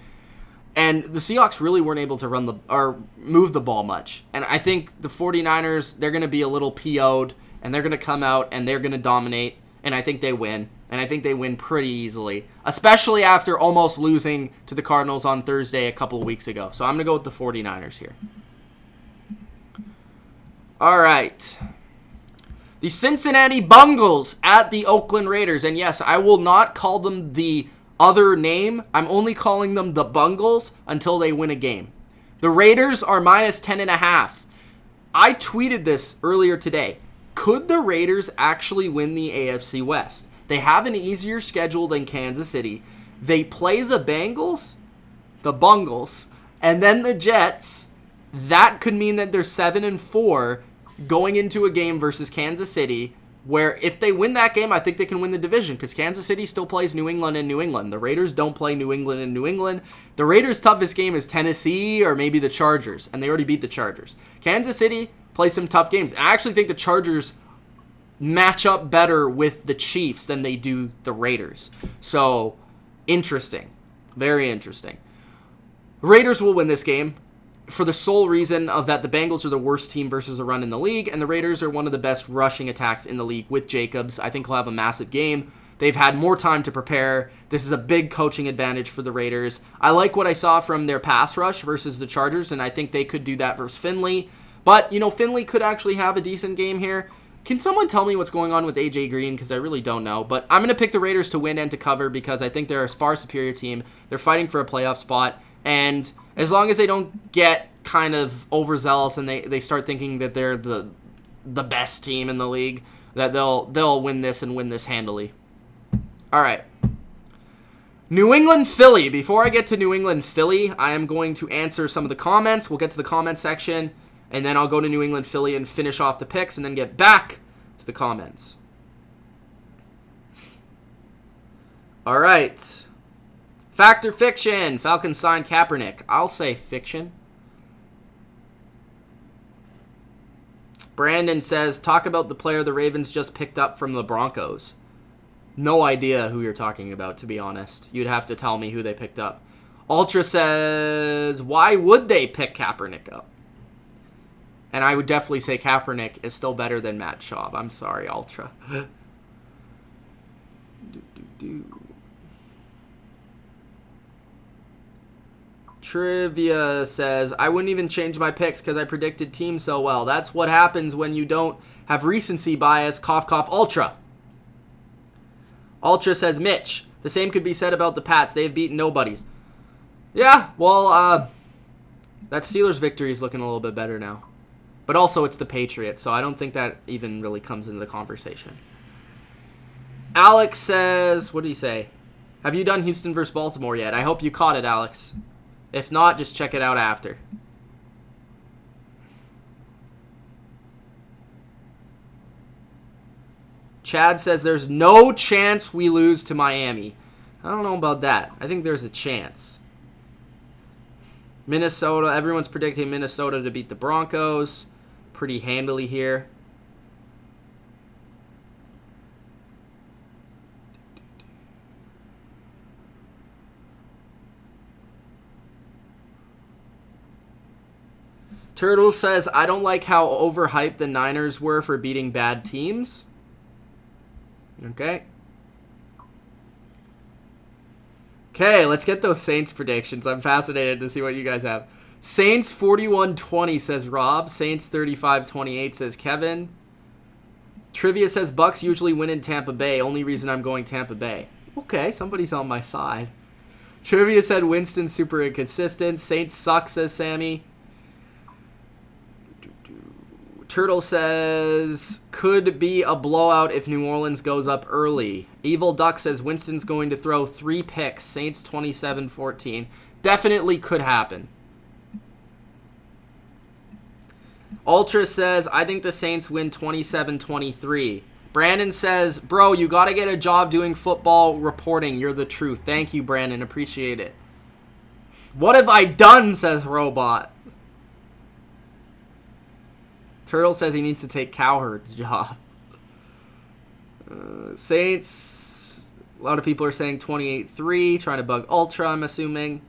And the Seahawks really weren't able to move the ball much. And I think the 49ers, they're going to be a little PO'd, and they're going to come out and they're going to dominate. And I think they win. And I think they win pretty easily, especially after almost losing to the Cardinals on Thursday a couple of weeks ago. So I'm going to go with the 49ers here. All right. The Cincinnati Bengals at the Oakland Raiders. And yes, I will not call them the other name. I'm only calling them the Bengals until they win a game. The Raiders are minus 10.5. I tweeted this earlier today. Could the Raiders actually win the AFC West? They have an easier schedule than Kansas City. They play the Bengals, and then the Jets. That could mean that they're 7-4 going into a game versus Kansas City, where if they win that game, I think they can win the division because Kansas City still plays New England in New England. The Raiders don't play New England in New England. The Raiders' toughest game is Tennessee or maybe the Chargers, and they already beat the Chargers. Kansas City plays some tough games. I actually think the Chargers match up better with the Chiefs than they do the Raiders. So, interesting. Very interesting. Raiders will win this game for the sole reason of that the Bengals are the worst team versus a run in the league, and the Raiders are one of the best rushing attacks in the league with Jacobs. I think he'll have a massive game. They've had more time to prepare. This is a big coaching advantage for the Raiders. I like what I saw from their pass rush versus the Chargers, and I think they could do that versus Finley. But, Finley could actually have a decent game here. Can someone tell me what's going on with AJ Green? Because I really don't know. But I'm going to pick the Raiders to win and to cover because I think they're a far superior team. They're fighting for a playoff spot. And as long as they don't get kind of overzealous and they start thinking that they're the best team in the league, that they'll win this and win this handily. All right. New England, Philly. Before I get to New England, Philly, I am going to answer some of the comments. We'll get to the comment section. And then I'll go to New England, Philly, and finish off the picks, and then get back to the comments. All right. Fact or fiction? Falcons signed Kaepernick. I'll say fiction. Brandon says, talk about the player the Ravens just picked up from the Broncos. No idea who you're talking about, to be honest. You'd have to tell me who they picked up. Ultra says, why would they pick Kaepernick up? And I would definitely say Kaepernick is still better than Matt Schaub. I'm sorry, Ultra. Trivia says, I wouldn't even change my picks because I predicted teams so well. That's what happens when you don't have recency bias. Cough, cough, Ultra. Ultra says, Mitch, the same could be said about the Pats. They have beaten nobodies. Yeah, well, that Steelers victory is looking a little bit better now. But also it's the Patriots, so I don't think that even really comes into the conversation. Alex says, what did he say? Have you done Houston versus Baltimore yet? I hope you caught it, Alex. If not, just check it out after. Chad says there's no chance we lose to Miami. I don't know about that. I think there's a chance. Minnesota, everyone's predicting Minnesota to beat the Broncos pretty handily here. Turtle says, I don't like how overhyped the Niners were for beating bad teams. Okay. Okay, let's get those Saints predictions. I'm fascinated to see what you guys have. Saints 41-20 says Rob. Saints 35-28 says Kevin. Trivia says Bucks usually win in Tampa Bay. Only reason I'm going Tampa Bay. Okay, somebody's on my side. Trivia said Winston super inconsistent. Saints suck, says Sammy. Turtle says, could be a blowout if New Orleans goes up early. Evil Duck says Winston's going to throw 3 picks. Saints 27-14. Definitely could happen. Ultra says, I think the Saints win 27-23. Brandon says, bro, you got to get a job doing football reporting. You're the truth. Thank you, Brandon. Appreciate it. What have I done, says Robot. Turtle says he needs to take Cowherd's job. Saints, a lot of people are saying 28-3, trying to bug Ultra, I'm assuming.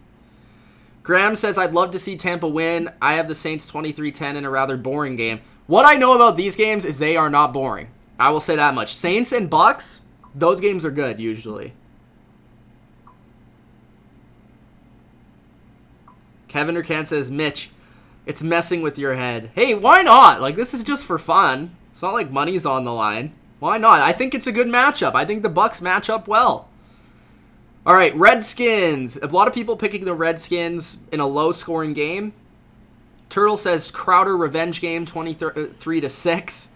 Graham says, I'd love to see Tampa win. I have the Saints 23-10 in a rather boring game. What I know about these games is they are not boring. I will say that much. Saints and Bucks, those games are good, usually. Kevin Urcan says, Mitch, it's messing with your head. Hey, why not? Like, this is just for fun. It's not like money's on the line. Why not? I think it's a good matchup. I think the Bucks match up well. All right, Redskins. A lot of people picking the Redskins in a low-scoring game. Turtle says Crowder revenge game, 23-6.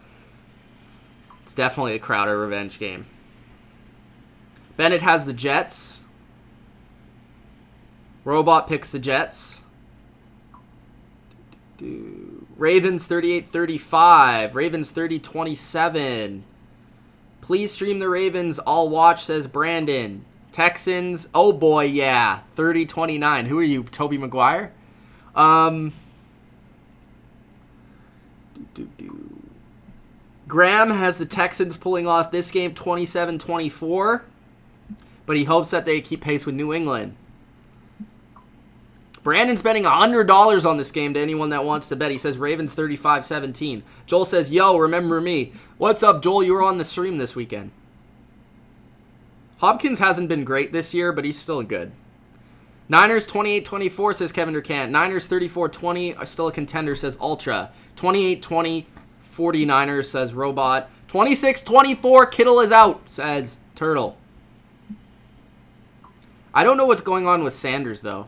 It's definitely a Crowder revenge game. Bennett has the Jets. Robot picks the Jets. Ravens 38-35. Ravens 30-27. Please stream the Ravens. I'll watch, says Brandon. Texans, oh boy, yeah, 30-29. Who are you, Toby Maguire? Graham has the Texans pulling off this game 27-24, but he hopes that they keep pace with New England. Brandon's betting $100 on this game to anyone that wants to bet. He says Ravens 35-17. Joel says, yo, remember me. What's up, Joel? You were on the stream this weekend. Hopkins hasn't been great this year, but he's still good. Niners 28-24, says Kevin Durkant. Niners 34-20, are still a contender, says Ultra. 28-20, 49ers, says Robot. 26-24, Kittle is out, says Turtle. I don't know what's going on with Sanders, though.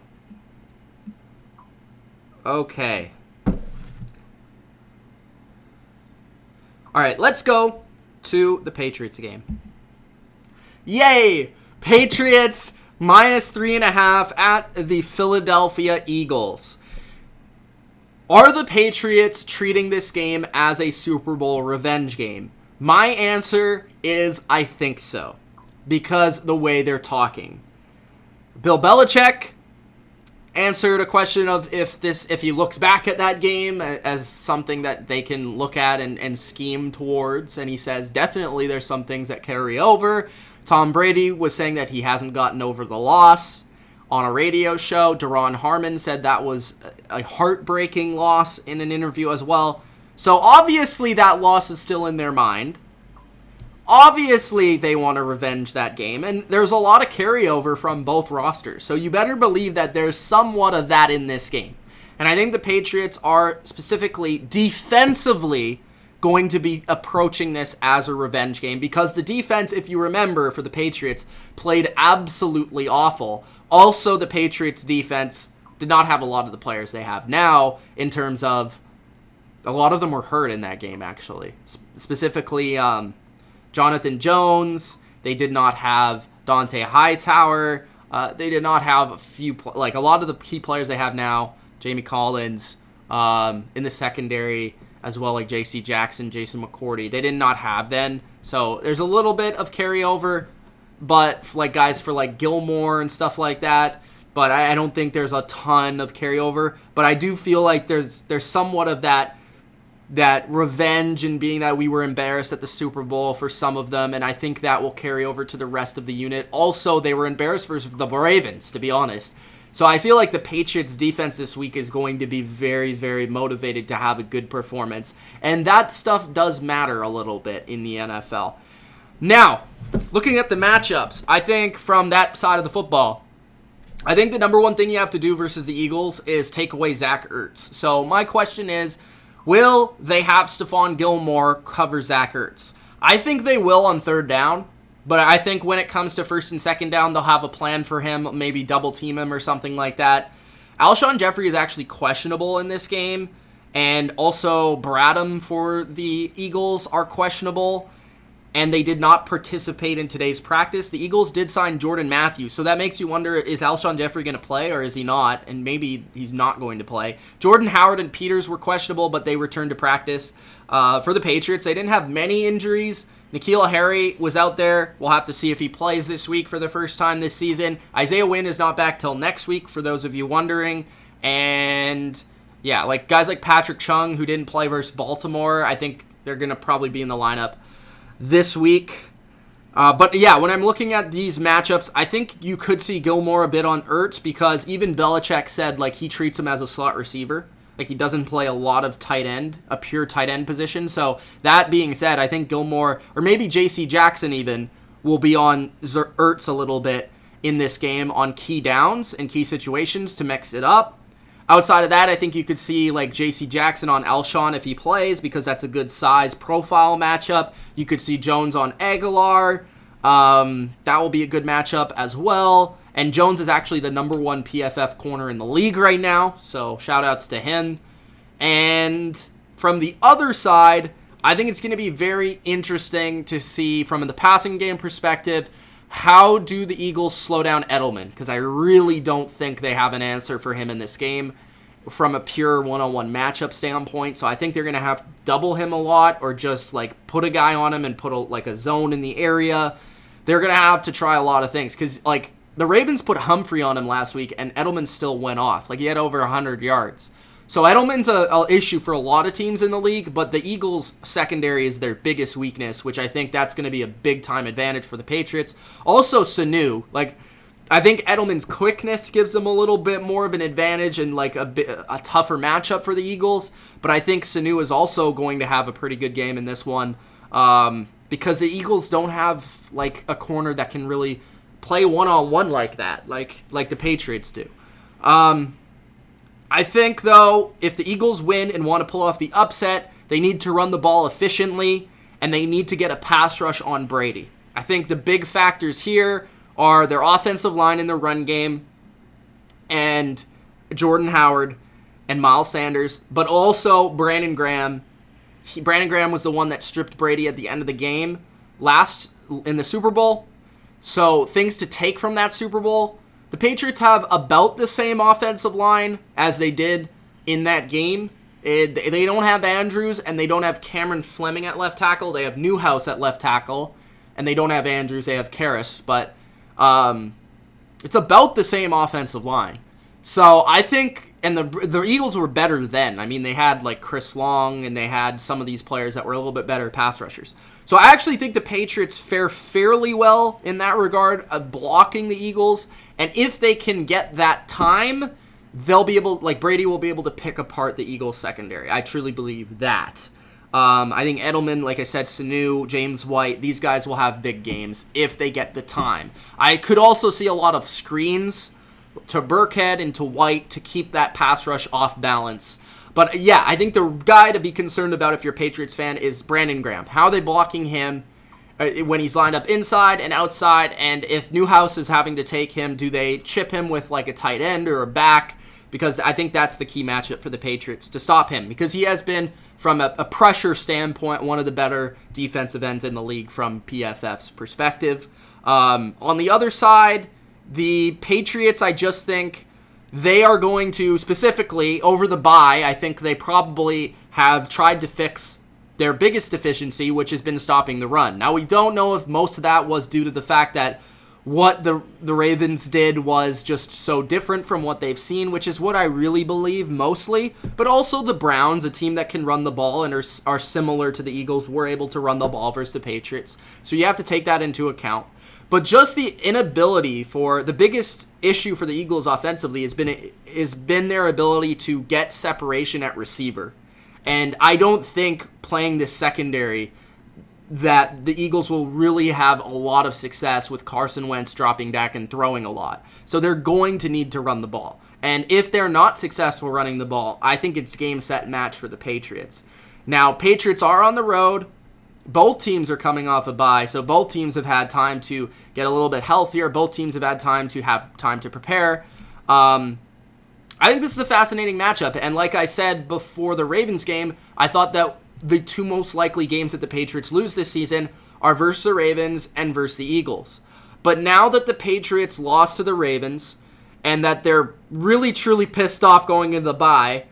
Okay. All right, let's go to the Patriots game. Yay! Patriots minus 3.5 at the Philadelphia Eagles. Are the Patriots treating this game as a Super Bowl revenge game? My answer is I think so, because the way they're talking. Bill Belichick answered a question of if he looks back at that game as something that they can look at and scheme towards, and he says definitely there's some things that carry over. Tom Brady was saying that he hasn't gotten over the loss on a radio show. Daron Harmon said that was a heartbreaking loss in an interview as well. So obviously that loss is still in their mind. Obviously they want to revenge that game, and there's a lot of carryover from both rosters. So you better believe that there's somewhat of that in this game. And I think the Patriots are specifically defensively going to be approaching this as a revenge game, because the defense, if you remember, for the Patriots played absolutely awful. Also, the Patriots defense did not have a lot of the players they have now, in terms of a lot of them were hurt in that game, actually. Specifically, Jonathan Jones. They did not have Dante Hightower. They did not have a lot of the key players they have now. Jamie Collins in the secondary, as well, like J.C. Jackson, Jason McCourty. They did not have then. So there's a little bit of carryover, but like guys for like Gilmore and stuff like that. But I don't think there's a ton of carryover. But I do feel like there's somewhat of that revenge, and being that we were embarrassed at the Super Bowl for some of them, and I think that will carry over to the rest of the unit. Also, they were embarrassed versus the Ravens, to be honest. So I feel like the Patriots defense this week is going to be very, very motivated to have a good performance. And that stuff does matter a little bit in the NFL. Now, looking at the matchups, I think from that side of the football, I think the number one thing you have to do versus the Eagles is take away Zach Ertz. So my question is, will they have Stephon Gilmore cover Zach Ertz? I think they will on third down. But I think when it comes to first and second down, they'll have a plan for him, maybe double team him or something like that. Alshon Jeffrey is actually questionable in this game, and also Bradham for the Eagles are questionable, and they did not participate in today's practice. The Eagles did sign Jordan Matthews, so that makes you wonder, is Alshon Jeffrey going to play or is he not? And maybe he's not going to play. Jordan Howard and Peters were questionable, but they returned to practice. For the Patriots, they didn't have many injuries. N'Keal Harry was out there. We'll have to see if he plays this week for the first time this season. Isaiah Wynn is not back till next week, for those of you wondering. And yeah, like guys like Patrick Chung, who didn't play versus Baltimore, I think they're going to probably be in the lineup this week. But yeah, when I'm looking at these matchups, I think you could see Gilmore a bit on Ertz, because even Belichick said like he treats him as a slot receiver. Like, he doesn't play a lot of tight end, a pure tight end position. So, that being said, I think Gilmore, or maybe J.C. Jackson even, will be on Ertz a little bit in this game on key downs and key situations to mix it up. Outside of that, I think you could see, like, J.C. Jackson on Alshon if he plays, because that's a good size profile matchup. You could see Jones on Aguilar. That will be a good matchup as well. And Jones is actually the number one PFF corner in the league right now, so shout-outs to him. And from the other side, I think it's going to be very interesting to see, from the passing game perspective, how do the Eagles slow down Edelman? Because I really don't think they have an answer for him in this game from a pure one-on-one matchup standpoint. So I think they're going to have to double him a lot, or just like put a guy on him and put a zone in the area. They're going to have to try a lot of things, because like, the Ravens put Humphrey on him last week, and Edelman still went off. Like, he had over 100 yards. So Edelman's an issue for a lot of teams in the league, but the Eagles' secondary is their biggest weakness, which I think that's going to be a big-time advantage for the Patriots. Also, Sanu. Like, I think Edelman's quickness gives them a little bit more of an advantage and, like, a tougher matchup for the Eagles. But I think Sanu is also going to have a pretty good game in this one, because the Eagles don't have, like, a corner that can really play one-on-one like that, like the Patriots do. I think, though, if the Eagles win and want to pull off the upset, they need to run the ball efficiently, and they need to get a pass rush on Brady. I think the big factors here are their offensive line in the run game, and Jordan Howard and Miles Sanders, but also Brandon Graham. Brandon Graham was the one that stripped Brady at the end of the game last in the Super Bowl. So things to take from that Super Bowl: the Patriots have about the same offensive line as they did in that game. They don't have Andrews, and they don't have Cameron Fleming at left tackle. They have Newhouse at left tackle, and they don't have Andrews. They have Karras, but it's about the same offensive line. So I think and the Eagles were better then. I mean, they had like Chris Long, and they had some of these players that were a little bit better pass rushers. So I actually think the Patriots fare fairly well in that regard of blocking the Eagles. And if they can get that time, they'll be able, like Brady will be able to pick apart the Eagles secondary. I truly believe that. I think Edelman, like I said, Sanu, James White, these guys will have big games if they get the time. I could also see a lot of screens to Burkhead and to White to keep that pass rush off balance. But yeah, I think the guy to be concerned about if you're a Patriots fan is Brandon Graham. How are they blocking him when he's lined up inside and outside? And if Newhouse is having to take him, do they chip him with like a tight end or a back? Because I think that's the key matchup for the Patriots to stop him. Because he has been, from a pressure standpoint, one of the better defensive ends in the league from PFF's perspective. On the other side, the Patriots, I just think they are going to, specifically over the bye, I think they probably have tried to fix their biggest deficiency, which has been stopping the run. Now, we don't know if most of that was due to the fact that what the Ravens did was just so different from what they've seen, which is what I really believe mostly. But also the Browns, a team that can run the ball and are similar to the Eagles, were able to run the ball versus the Patriots. So you have to take that into account. But just the inability for the biggest issue for the Eagles offensively has been their ability to get separation at receiver. And I don't think playing this secondary that the Eagles will really have a lot of success with Carson Wentz dropping back and throwing a lot. So they're going to need to run the ball. And if they're not successful running the ball, I think it's game, set, match for the Patriots. Now, Patriots are on the road. Both teams are coming off a bye, so both teams have had time to get a little bit healthier. Both teams have had time to prepare. I think this is a fascinating matchup. And like I said before the Ravens game, I thought that the two most likely games that the Patriots lose this season are versus the Ravens and versus the Eagles. But now that the Patriots lost to the Ravens and that they're really truly pissed off going into the bye,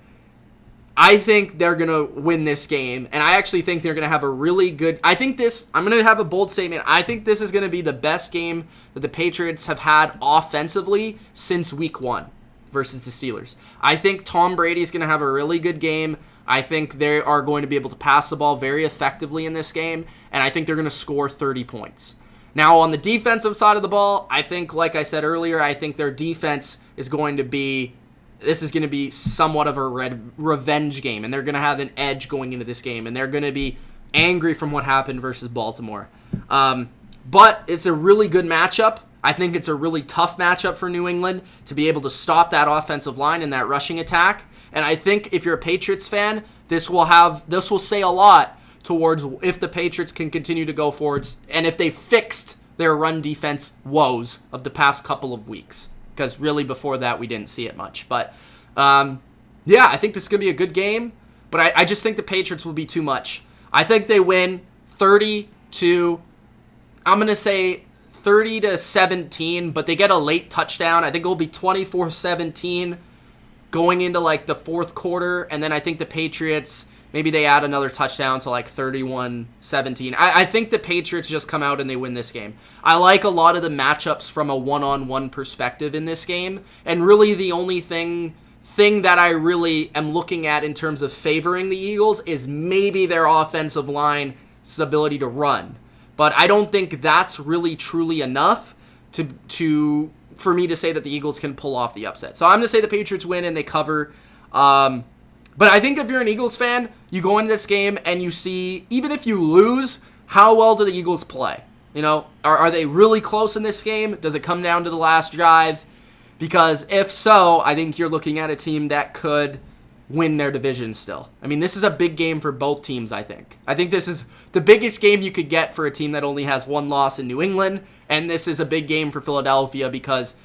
I think they're going to win this game. And I actually think they're going to have a really good... I'm going to have a bold statement. I think this is going to be the best game that the Patriots have had offensively since week 1 versus the Steelers. I think Tom Brady is going to have a really good game. I think they are going to be able to pass the ball very effectively in this game, and I think they're going to score 30 points. Now, on the defensive side of the ball, I think, like I said earlier, I think their defense is going to be... This is going to be somewhat of a revenge game, and they're going to have an edge going into this game, and they're going to be angry from what happened versus Baltimore. But it's a really good matchup. I think it's a really tough matchup for New England to be able to stop that offensive line and that rushing attack. And I think if you're a Patriots fan, this will say a lot towards if the Patriots can continue to go forwards and if they fixed their run defense woes of the past couple of weeks. Because really before that, we didn't see it much. But yeah, I think this is going to be a good game. But I just think the Patriots will be too much. I think they win 30 to, I'm going to say 30 to 17, but they get a late touchdown. I think it will be 24-17 going into like the fourth quarter. And then I think the Patriots, maybe they add another touchdown to like 31-17. I think the Patriots just come out and they win this game. I like a lot of the matchups from a one-on-one perspective in this game. And really the only thing that I really am looking at in terms of favoring the Eagles is maybe their offensive line's ability to run. But I don't think that's really truly enough for me to say that the Eagles can pull off the upset. So I'm going to say the Patriots win and they cover. But I think if you're an Eagles fan, you go into this game and you see, even if you lose, how well do the Eagles play? You know, are they really close in this game? Does it come down to the last drive? Because if so, I think you're looking at a team that could win their division still. I mean, this is a big game for both teams, I think. I think this is the biggest game you could get for a team that only has one loss in New England, and this is a big game for Philadelphia because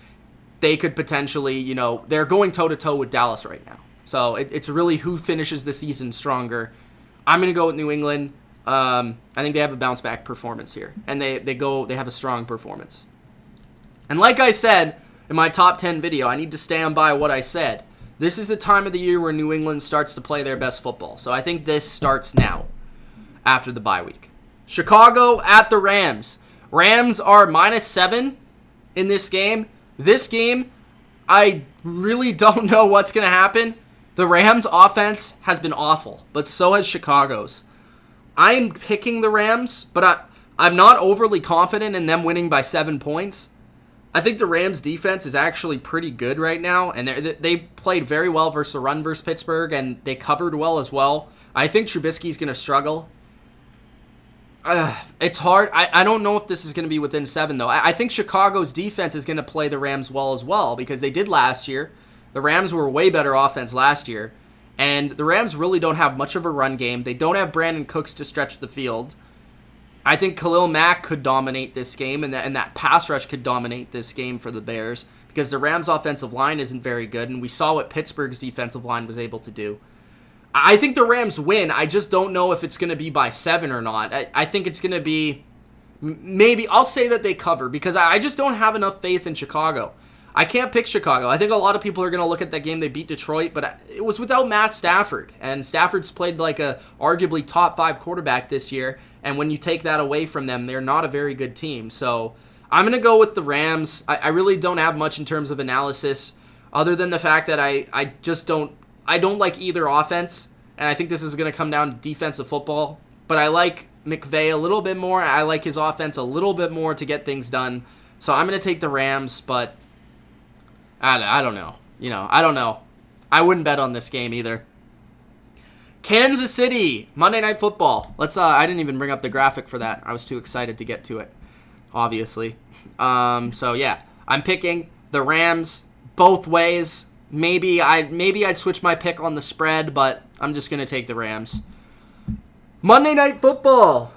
they could potentially, you know, they're going toe-to-toe with Dallas right now. So it's really who finishes the season stronger. I'm going to go with New England. I think they have a bounce-back performance here, and they have a strong performance. And like I said in my top 10 video, I need to stand by what I said. This is the time of the year where New England starts to play their best football. So I think this starts now after the bye week. Chicago at the Rams. Rams are -7 in this game. This game, I really don't know what's going to happen. The Rams' offense has been awful, but so has Chicago's. I'm picking the Rams, but I'm not overly confident in them winning by 7 points. I think the Rams' defense is actually pretty good right now, and they played very well versus the run versus Pittsburgh, and they covered well as well. I think Trubisky's going to struggle. It's hard. I don't know if this is going to be within 7, though. I think Chicago's defense is going to play the Rams well as well, because they did last year. The Rams were way better offense last year, and the Rams really don't have much of a run game. They don't have Brandon Cooks to stretch the field. I think Khalil Mack could dominate this game, and that pass rush could dominate this game for the Bears, because the Rams' offensive line isn't very good, and we saw what Pittsburgh's defensive line was able to do. I think the Rams win. I just don't know if it's going to be by 7 or not. I think it's going to be, maybe, I'll say that they cover, because I just don't have enough faith in Chicago. I can't pick Chicago. I think a lot of people are going to look at that game. They beat Detroit, but it was without Matt Stafford, and Stafford's played like a arguably top 5 quarterback this year, and when you take that away from them, they're not a very good team. So I'm going to go with the Rams. I really don't have much in terms of analysis, other than the fact that I don't like either offense, and I think this is going to come down to defensive football. But I like McVay a little bit more. I like his offense a little bit more to get things done. So I'm going to take the Rams, but I don't know. I don't know. I wouldn't bet on this game either. Kansas City, Monday Night Football. I didn't even bring up the graphic for that. I was too excited to get to it, obviously. So yeah, I'm picking the Rams both ways. Maybe I'd switch my pick on the spread, but I'm just going to take the Rams. Monday Night Football.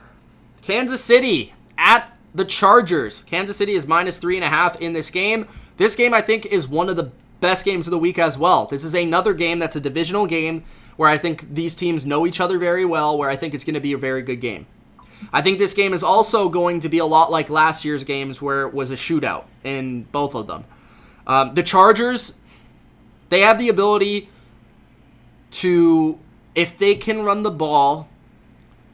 Kansas City at the Chargers. Kansas City is -3.5 in this game. This game, I think, is one of the best games of the week as well. This is another game that's a divisional game where I think these teams know each other very well, where I think it's going to be a very good game. I think this game is also going to be a lot like last year's games where it was a shootout in both of them. The Chargers, they have the ability to, if they can run the ball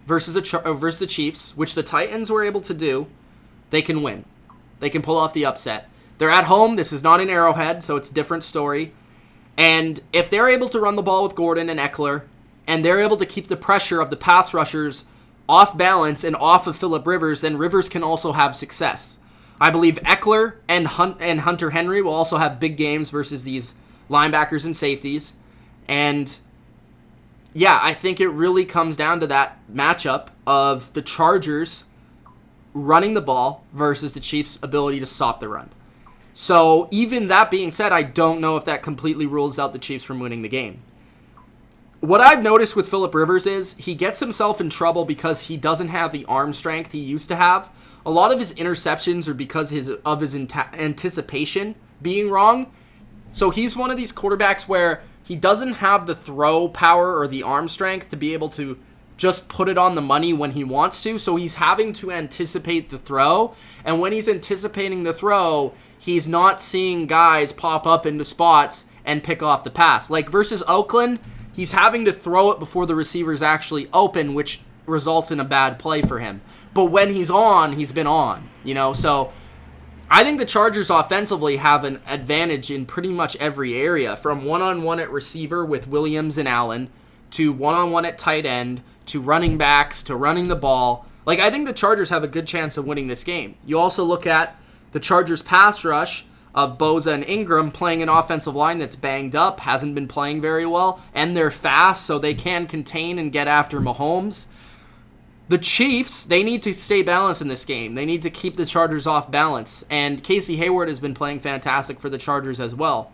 versus the Chiefs, which the Titans were able to do, they can win. They can pull off the upset. They're at home. This is not an Arrowhead, so it's a different story. And if they're able to run the ball with Gordon and Eckler, and they're able to keep the pressure of the pass rushers off balance and off of Phillip Rivers, then Rivers can also have success. I believe Eckler and Hunter Henry will also have big games versus these linebackers and safeties. And yeah, I think it really comes down to that matchup of the Chargers running the ball versus the Chiefs' ability to stop the run. So even that being said, I don't know if that completely rules out the Chiefs from winning the game. What I've noticed with Phillip Rivers is he gets himself in trouble because he doesn't have the arm strength he used to have. A lot of his interceptions are because of his anticipation being wrong. So he's one of these quarterbacks where he doesn't have the throw power or the arm strength to be able to just put it on the money when he wants to. So he's having to anticipate the throw. And when he's anticipating the throw, he's not seeing guys pop up into spots and pick off the pass. Like versus Oakland, he's having to throw it before the receiver's actually open, which results in a bad play for him. But when he's on, he's been on, So I think the Chargers offensively have an advantage in pretty much every area, from one-on-one at receiver with Williams and Allen, to one-on-one at tight end, to running backs, to running the ball. Like, I think the Chargers have a good chance of winning this game. You also look at the Chargers pass rush of Bosa and Ingram playing an offensive line that's banged up, hasn't been playing very well, and they're fast, so they can contain and get after Mahomes. The Chiefs, they need to stay balanced in this game. They need to keep the Chargers off balance, and Casey Hayward has been playing fantastic for the Chargers as well.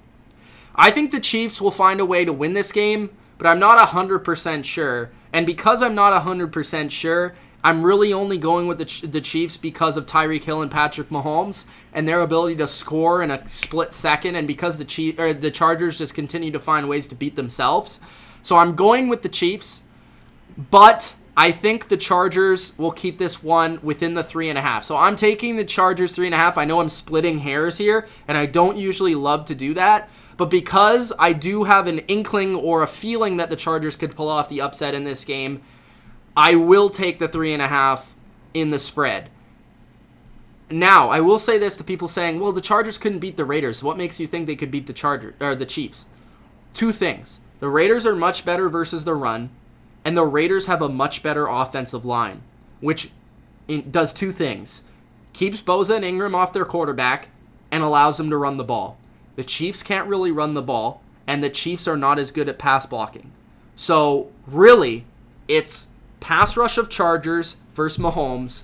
I think the Chiefs will find a way to win this game, but I'm not 100% sure. And because I'm not 100% sure, I'm really only going with the Chiefs because of Tyreek Hill and Patrick Mahomes and their ability to score in a split second, and because the Chargers just continue to find ways to beat themselves. So I'm going with the Chiefs, but I think the Chargers will keep this one within the 3.5. So I'm taking the Chargers 3.5. I know I'm splitting hairs here, and I don't usually love to do that. But because I do have an inkling or a feeling that the Chargers could pull off the upset in this game, I will take the 3.5 in the spread. Now, I will say this to people saying, well, the Chargers couldn't beat the Raiders. What makes you think they could beat the Chiefs? Two things. The Raiders are much better versus the run, and the Raiders have a much better offensive line, which does two things. Keeps Bosa and Ingram off their quarterback and allows them to run the ball. The Chiefs can't really run the ball, and the Chiefs are not as good at pass blocking. So, really, it's pass rush of Chargers versus Mahomes,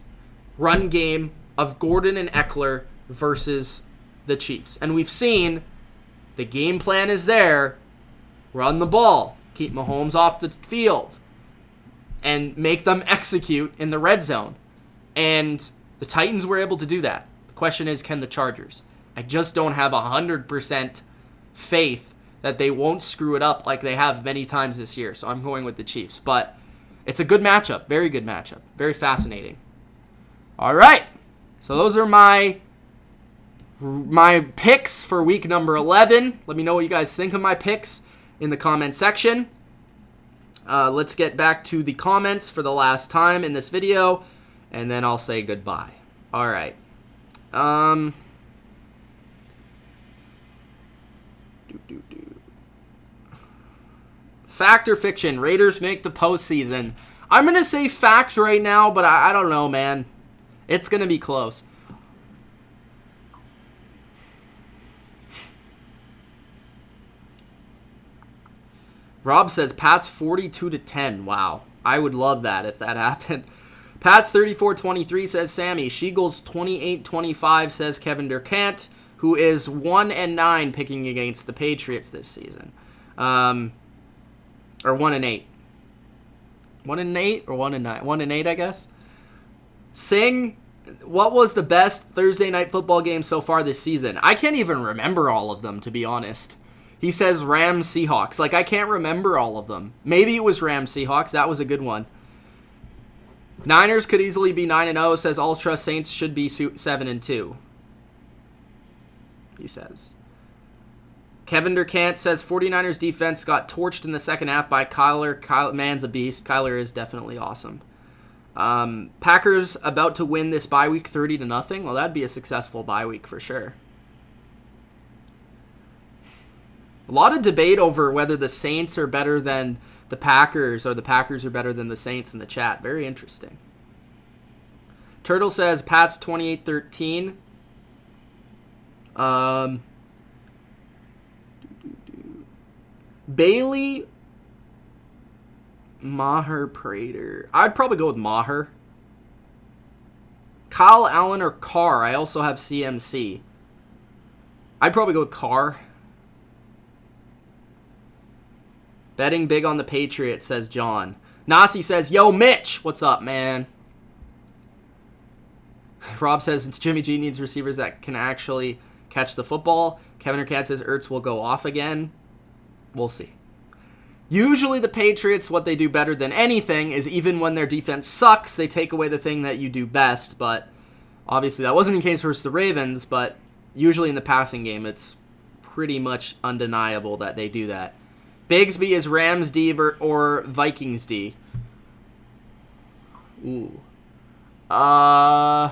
run game of Gordon and Eckler versus the Chiefs. And we've seen the game plan is there. Run the ball. Keep Mahomes off the field. And make them execute in the red zone. And the Titans were able to do that. The question is, can the Chargers? I just don't have 100% faith that they won't screw it up like they have many times this year. So I'm going with the Chiefs. But it's a good matchup. Very good matchup. Very fascinating. All right. So those are my picks for week number 11. Let me know what you guys think of my picks in the comment section. Let's get back to the comments for the last time in this video, and then I'll say goodbye. All right. Fact or fiction? Raiders make the postseason. I'm going to say fact right now, but I don't know, man. It's going to be close. Rob says Pats 42-10. Wow. I would love that if that happened. Pats 34-23 says Sammy. Sheagles 28-25 says Kevin Durkant, who is 1-9 picking against the Patriots this season. Or 1-8. 1-8 or 1-9? 1-8, I guess. Sing, what was the best Thursday night football game so far this season? I can't even remember all of them, to be honest. He says Rams Seahawks. Like, I can't remember all of them. Maybe it was Rams Seahawks. That was a good one. Niners could easily be 9-0, says Ultra. Saints should be 7-2. He says. Kevin Durkant says 49ers defense got torched in the second half by Kyler. Man's a beast. Kyler is definitely awesome. Packers about to win this bye week 30-0. Well, that'd be a successful bye week for sure. A lot of debate over whether the Saints are better than the Packers or the Packers are better than the Saints in the chat. Very interesting. Turtle says Pats 28-13. Bailey, Maher, Prater. I'd probably go with Maher. Kyle Allen or Carr. I also have CMC. I'd probably go with Carr. Betting big on the Patriots, says John. Nasi says, yo, Mitch. What's up, man? Rob says, Jimmy G needs receivers that can actually catch the football. Kevin Urquhart says, Ertz will go off again. We'll see. Usually the Patriots, what they do better than anything is even when their defense sucks, they take away the thing that you do best. But obviously that wasn't the case versus the Ravens, but usually in the passing game, it's pretty much undeniable that they do that. Bigsby is Rams D or Vikings D. Ooh. I'm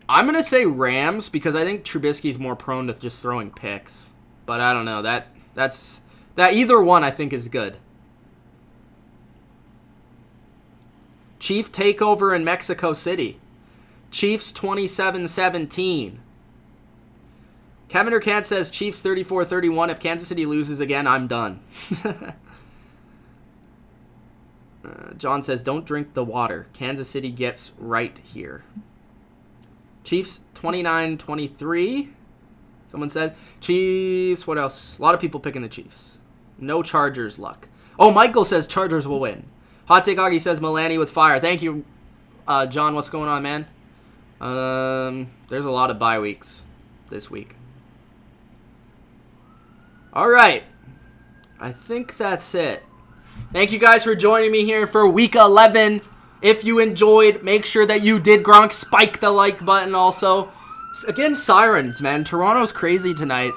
going to say Rams because I think Trubisky's more prone to just throwing picks. But I don't know. That either one I think is good. Chief takeover in Mexico City. Chiefs 27-17. Kevin Urquhart says Chiefs 34-31. If Kansas City loses again, I'm done. John says, don't drink the water. Kansas City gets right here. Chiefs 29-23. Someone says. Chiefs, what else? A lot of people picking the Chiefs. No Chargers luck. Oh, Michael says Chargers will win. Hot Take Augie says Milani with fire. Thank you, John. What's going on, man? There's a lot of bye weeks this week. All right. I think that's it. Thank you guys for joining me here for week 11. If you enjoyed, make sure that you did Gronk spike the like button also. Again, sirens, man. Toronto's crazy tonight.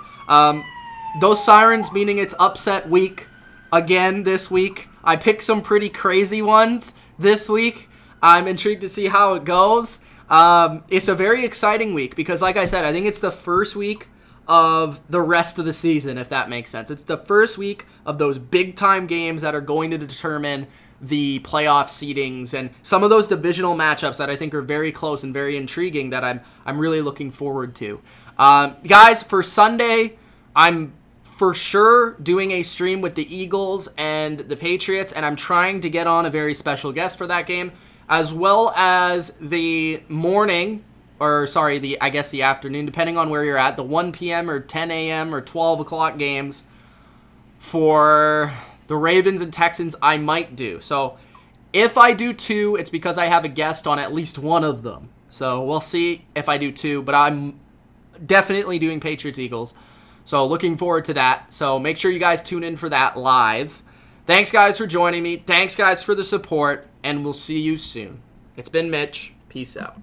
Those sirens meaning it's upset week again this week. I picked some pretty crazy ones this week. I'm intrigued to see how it goes. It's a very exciting week because, like I said, I think it's the first week of the rest of the season, if that makes sense. It's the first week of those big-time games that are going to determine the playoff seedings and some of those divisional matchups that I think are very close and very intriguing that I'm really looking forward to. Guys, for Sunday, I'm for sure doing a stream with the Eagles and the Patriots, and I'm trying to get on a very special guest for that game, as well as the morning, the afternoon, depending on where you're at, the 1 p.m. or 10 a.m. or 12 o'clock games for the Ravens and Texans I might do. So if I do 2, it's because I have a guest on at least one of them. So we'll see if I do 2, but I'm definitely doing Patriots-Eagles. So looking forward to that. So make sure you guys tune in for that live. Thanks, guys, for joining me. Thanks, guys, for the support, and we'll see you soon. It's been Mitch. Peace out.